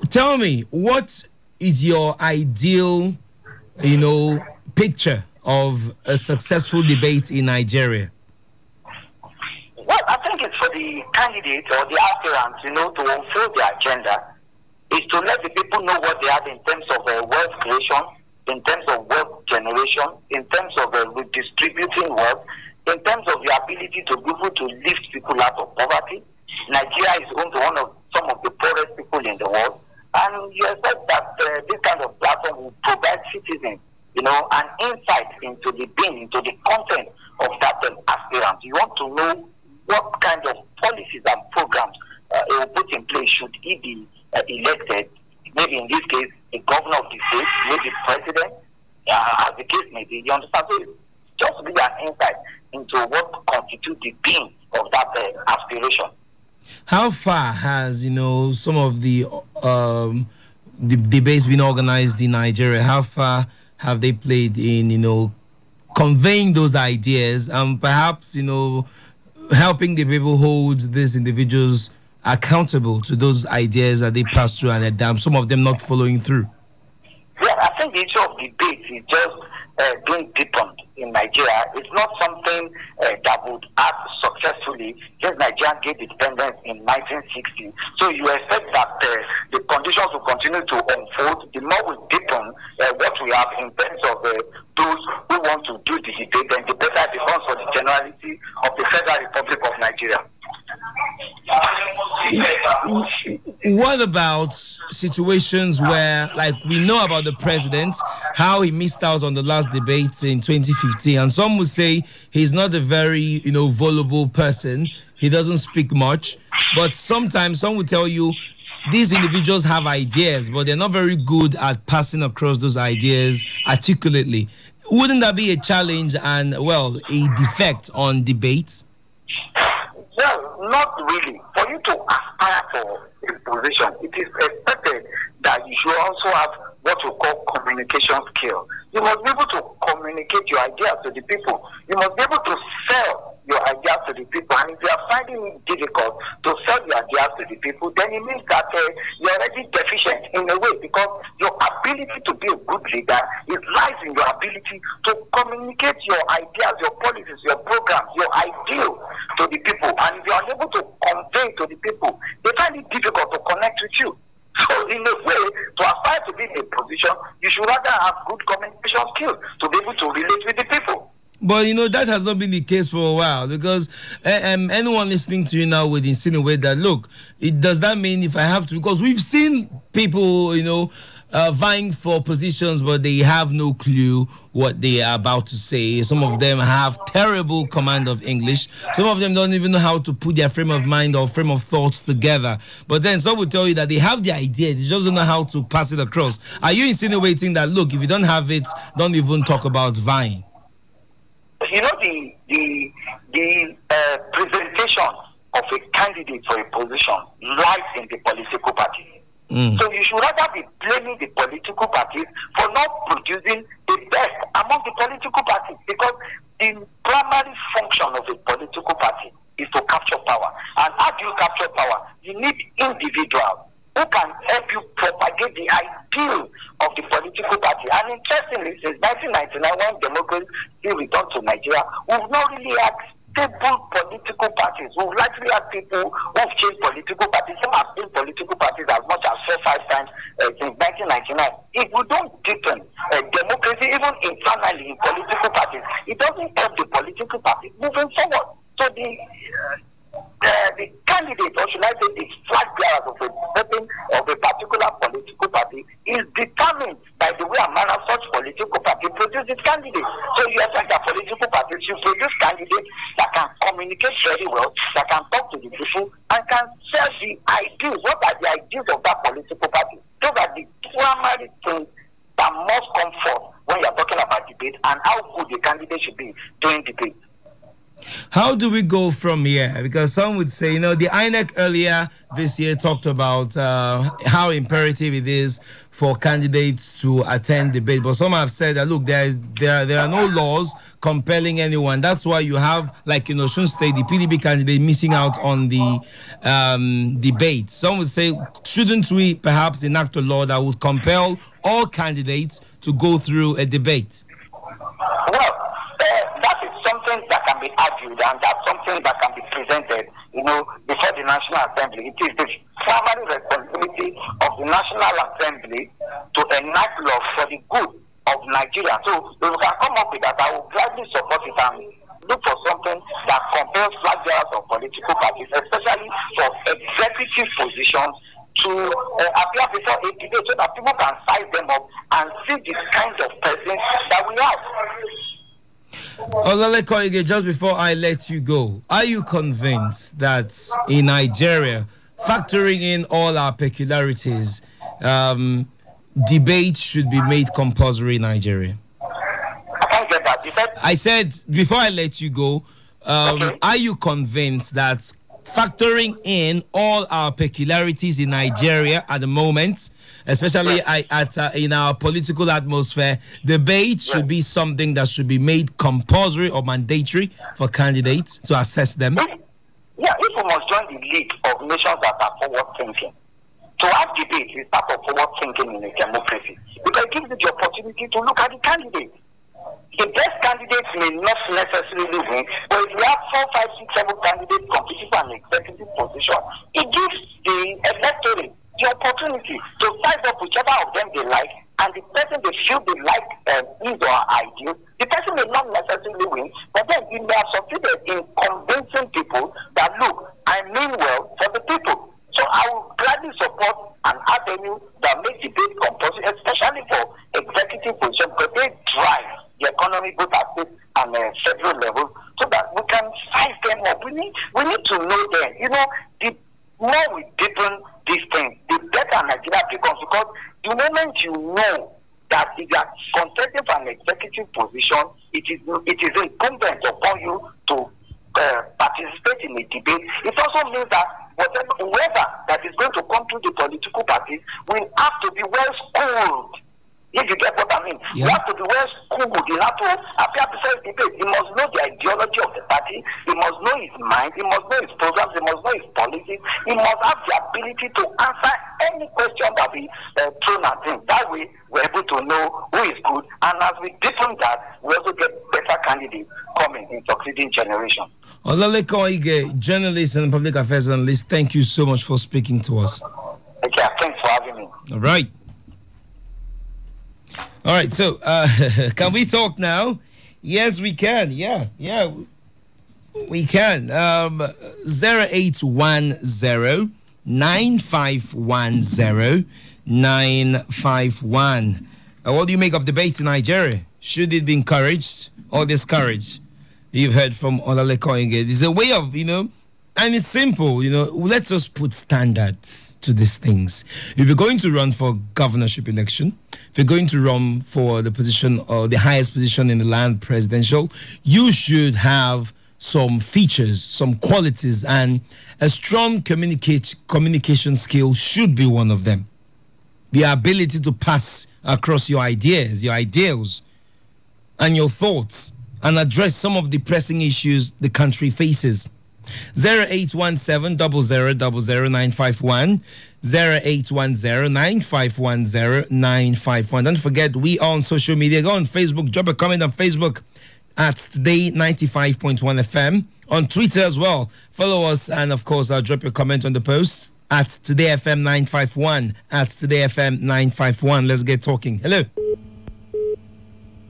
Tell me, what is your ideal, picture of a successful debate in Nigeria? Well, I think it's for the candidates or the aspirants, to unfold their agenda. Is to let the people know what they have in terms of wealth creation, in terms of wealth generation, in terms of redistributing wealth, in terms of the ability to be able to lift people out of poverty. Nigeria is home to some of the poorest people in the world. And you expect that this kind of platform will provide citizens, an insight into the being, into the content of that aspirant. You want to know what kind of policies and programs it will put in place should he be elected. Maybe in this case, a governor of the state, maybe president, as the case may be. You understand? So just to give an insight into what constitutes the being of that aspiration. How far has some of the debates been organized in Nigeria? How far have they played in conveying those ideas and perhaps helping the people hold these individuals accountable to those ideas that they pass through and some of them not following through? Yeah, I think the issue of debate is just being deepened in Nigeria. It's not something that would act successfully since Nigeria gained independence in 1960. So you expect that the conditions will continue to unfold. The more we deepen what we have in terms of those who want to do the debate, then the better it becomes for the generality of the Federal Republic of Nigeria. What about situations where, like, we know about the president, how he missed out on the last debate in 2015, and some would say he's not a very, voluble person. He doesn't speak much, but sometimes some would tell you these individuals have ideas, but they're not very good at passing across those ideas articulately. Wouldn't that be a challenge and, a defect on debates? Well, not really. For you to aspire for a position, it is expected that you should also have what we call communication communication skill. You must be able to communicate your ideas to the people. You must be able to sell your ideas to the people. And if you are finding it difficult to sell your ideas to the people, then it means that you're already deficient in a way, because your ability to be a good leader lies in your ability to communicate your ideas, your policies, your programs, your ideals to the people. And if you are unable to convey to the people, they find it difficult to connect with you. So in a way, to aspire to be in a position, you should rather have good communication skills to be able to relate with the people. But, that has not been the case for a while, because anyone listening to you now would insinuate that, look, does that mean if I have to, because we've seen people, vying for positions, but they have no clue what they are about to say. Some of them have terrible command of English. Some of them don't even know how to put their frame of mind or frame of thoughts together. But then some will tell you that they have the idea, they just don't know how to pass it across. Are you insinuating that, look, if you don't have it, don't even talk about vying? The presentation of a candidate for a position lies in the political party. So you should rather be blaming the political parties for not producing the best among the political parties, because the primary function of a political party is to capture power. And how do you capture power? You need individuals who can help you propagate the ideal of the political party. And interestingly, since 1999, when democracy returned to Nigeria, we've not really had stable political parties. We've likely had people who've changed political parties. Some have changed political parties as much as 4-5 times since 1999. If we don't deepen democracy, even internally in political parties, it doesn't help the political parties moving forward. So the candidate, or should I say the flag bearers of a particular political party, is determined by the way and manner such political party produces candidates. So you expect that political parties should produce candidates that can communicate very well, that can talk to the people, and can sell the ideals. What are the ideals of that political party? Those are the primary things that must come forth when you are talking about debate, and how good the candidate should be during debate. How do we go from here? Because some would say, the INEC earlier this year talked about how imperative it is for candidates to attend debate. But some have said that, look, there are no laws compelling anyone. That's why you have, like in Osun State, the PDP candidate missing out on the debate. Some would say, shouldn't we perhaps enact a law that would compel all candidates to go through a debate? Well, that is something that can be argued, and that's something that can be presented, before the National Assembly. It is the primary responsibility of the National Assembly to enact laws for the good of Nigeria. So if we can come up with that, I will gladly support it and look for something that compels flag bearers of political parties, especially for executive positions, to appear before a debate so that people can size them up and see the kind of person that we have. Olalekoige, just before I let you go, are you convinced that in Nigeria, factoring in all our peculiarities, debate should be made compulsory in Nigeria? I can't get that. I said, before I let you go, okay. Are you convinced that factoring in all our peculiarities in Nigeria at the moment, especially in our political atmosphere, debate should be something that should be made compulsory or mandatory for candidates to assess them? If we must join the league of nations that are forward thinking, to have debate is part of forward thinking in a democracy, because it gives you the opportunity to look at the candidates. The best candidates may not necessarily win, but if you have 4, 5, 6, 7 candidates competing for an executive position, it gives the electorate the opportunity to size up whichever of them they like, and the person they feel they like his or her ideal. The person may not necessarily win, but then he may have succeeded in convincing people that, look, I mean well for the people. So I will gladly support an avenue that makes debate compulsory, especially for executive positions, because they drive the economy both at state and federal level, so that we can size them up. We need to know them. The more we deepen these things, the better Nigeria becomes, because the moment you know that if you are contesting for an executive position, it is incumbent upon you to participate in a debate. It also means that whoever that is going to come to the political parties will have to be well schooled If you get what I mean. You have to be well schooled. You have to appear before debate. You must know the ideology of the party. You must know his mind. You must know his programs. You must know his policies. You must have the ability to answer any question that be thrown at him. That way, we're able to know who is good. And as we deepen that, we also get better candidates coming in succeeding generation. Olaleko Ige, journalist and public affairs analyst, thank you so much for speaking to us. Okay, thanks for having me. All right. All right, so can we talk now? Yes, we can. Yeah, we can. 0810 9510 951. What do you make of debates in Nigeria? Should it be encouraged or discouraged? You've heard from Olaleko Ige. It's a way of, and it's simple, let's just put standards to these things. If you're going to run for governorship election, if you're going to run for the position or the highest position in the land, presidential, you should have some features, some qualities, and a strong communication skill should be one of them. The ability to pass across your ideas, your ideals, and your thoughts, and address some of the pressing issues the country faces. 0817 000951 0810 9510 951. Don't forget, we are on social media. Go on Facebook, drop a comment on Facebook at Today95.1 FM. On Twitter as well. Follow us, and of course, I'll drop your comment on the post at Today FM 951. At Today FM 951. Let's get talking. Hello.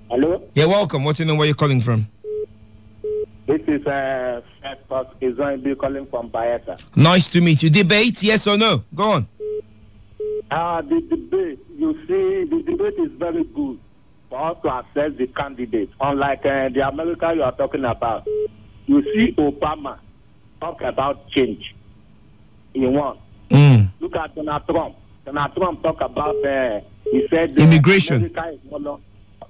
Hello. Yeah, welcome. What's your name? Where you calling from? This is Izon calling from Bayelsa. Nice to meet you. Debate, yes or no? Go on. The debate, you see, the debate is very good for us to assess the candidate. Unlike the America you are talking about, you see Obama talk about change in one. Look at Donald Trump. Donald Trump talk about, he said, immigration. America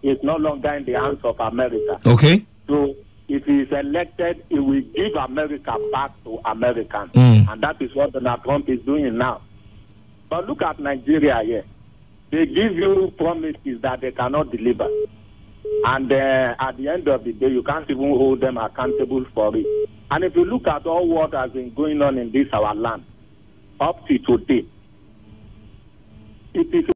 is no longer in the hands of America. Okay. So, if he is elected, he will give America back to Americans. And that is what Donald Trump is doing now. But look at Nigeria here. They give you promises that they cannot deliver. And at the end of the day, you can't even hold them accountable for it. And if you look at all what has been going on in this our land, up to today, it is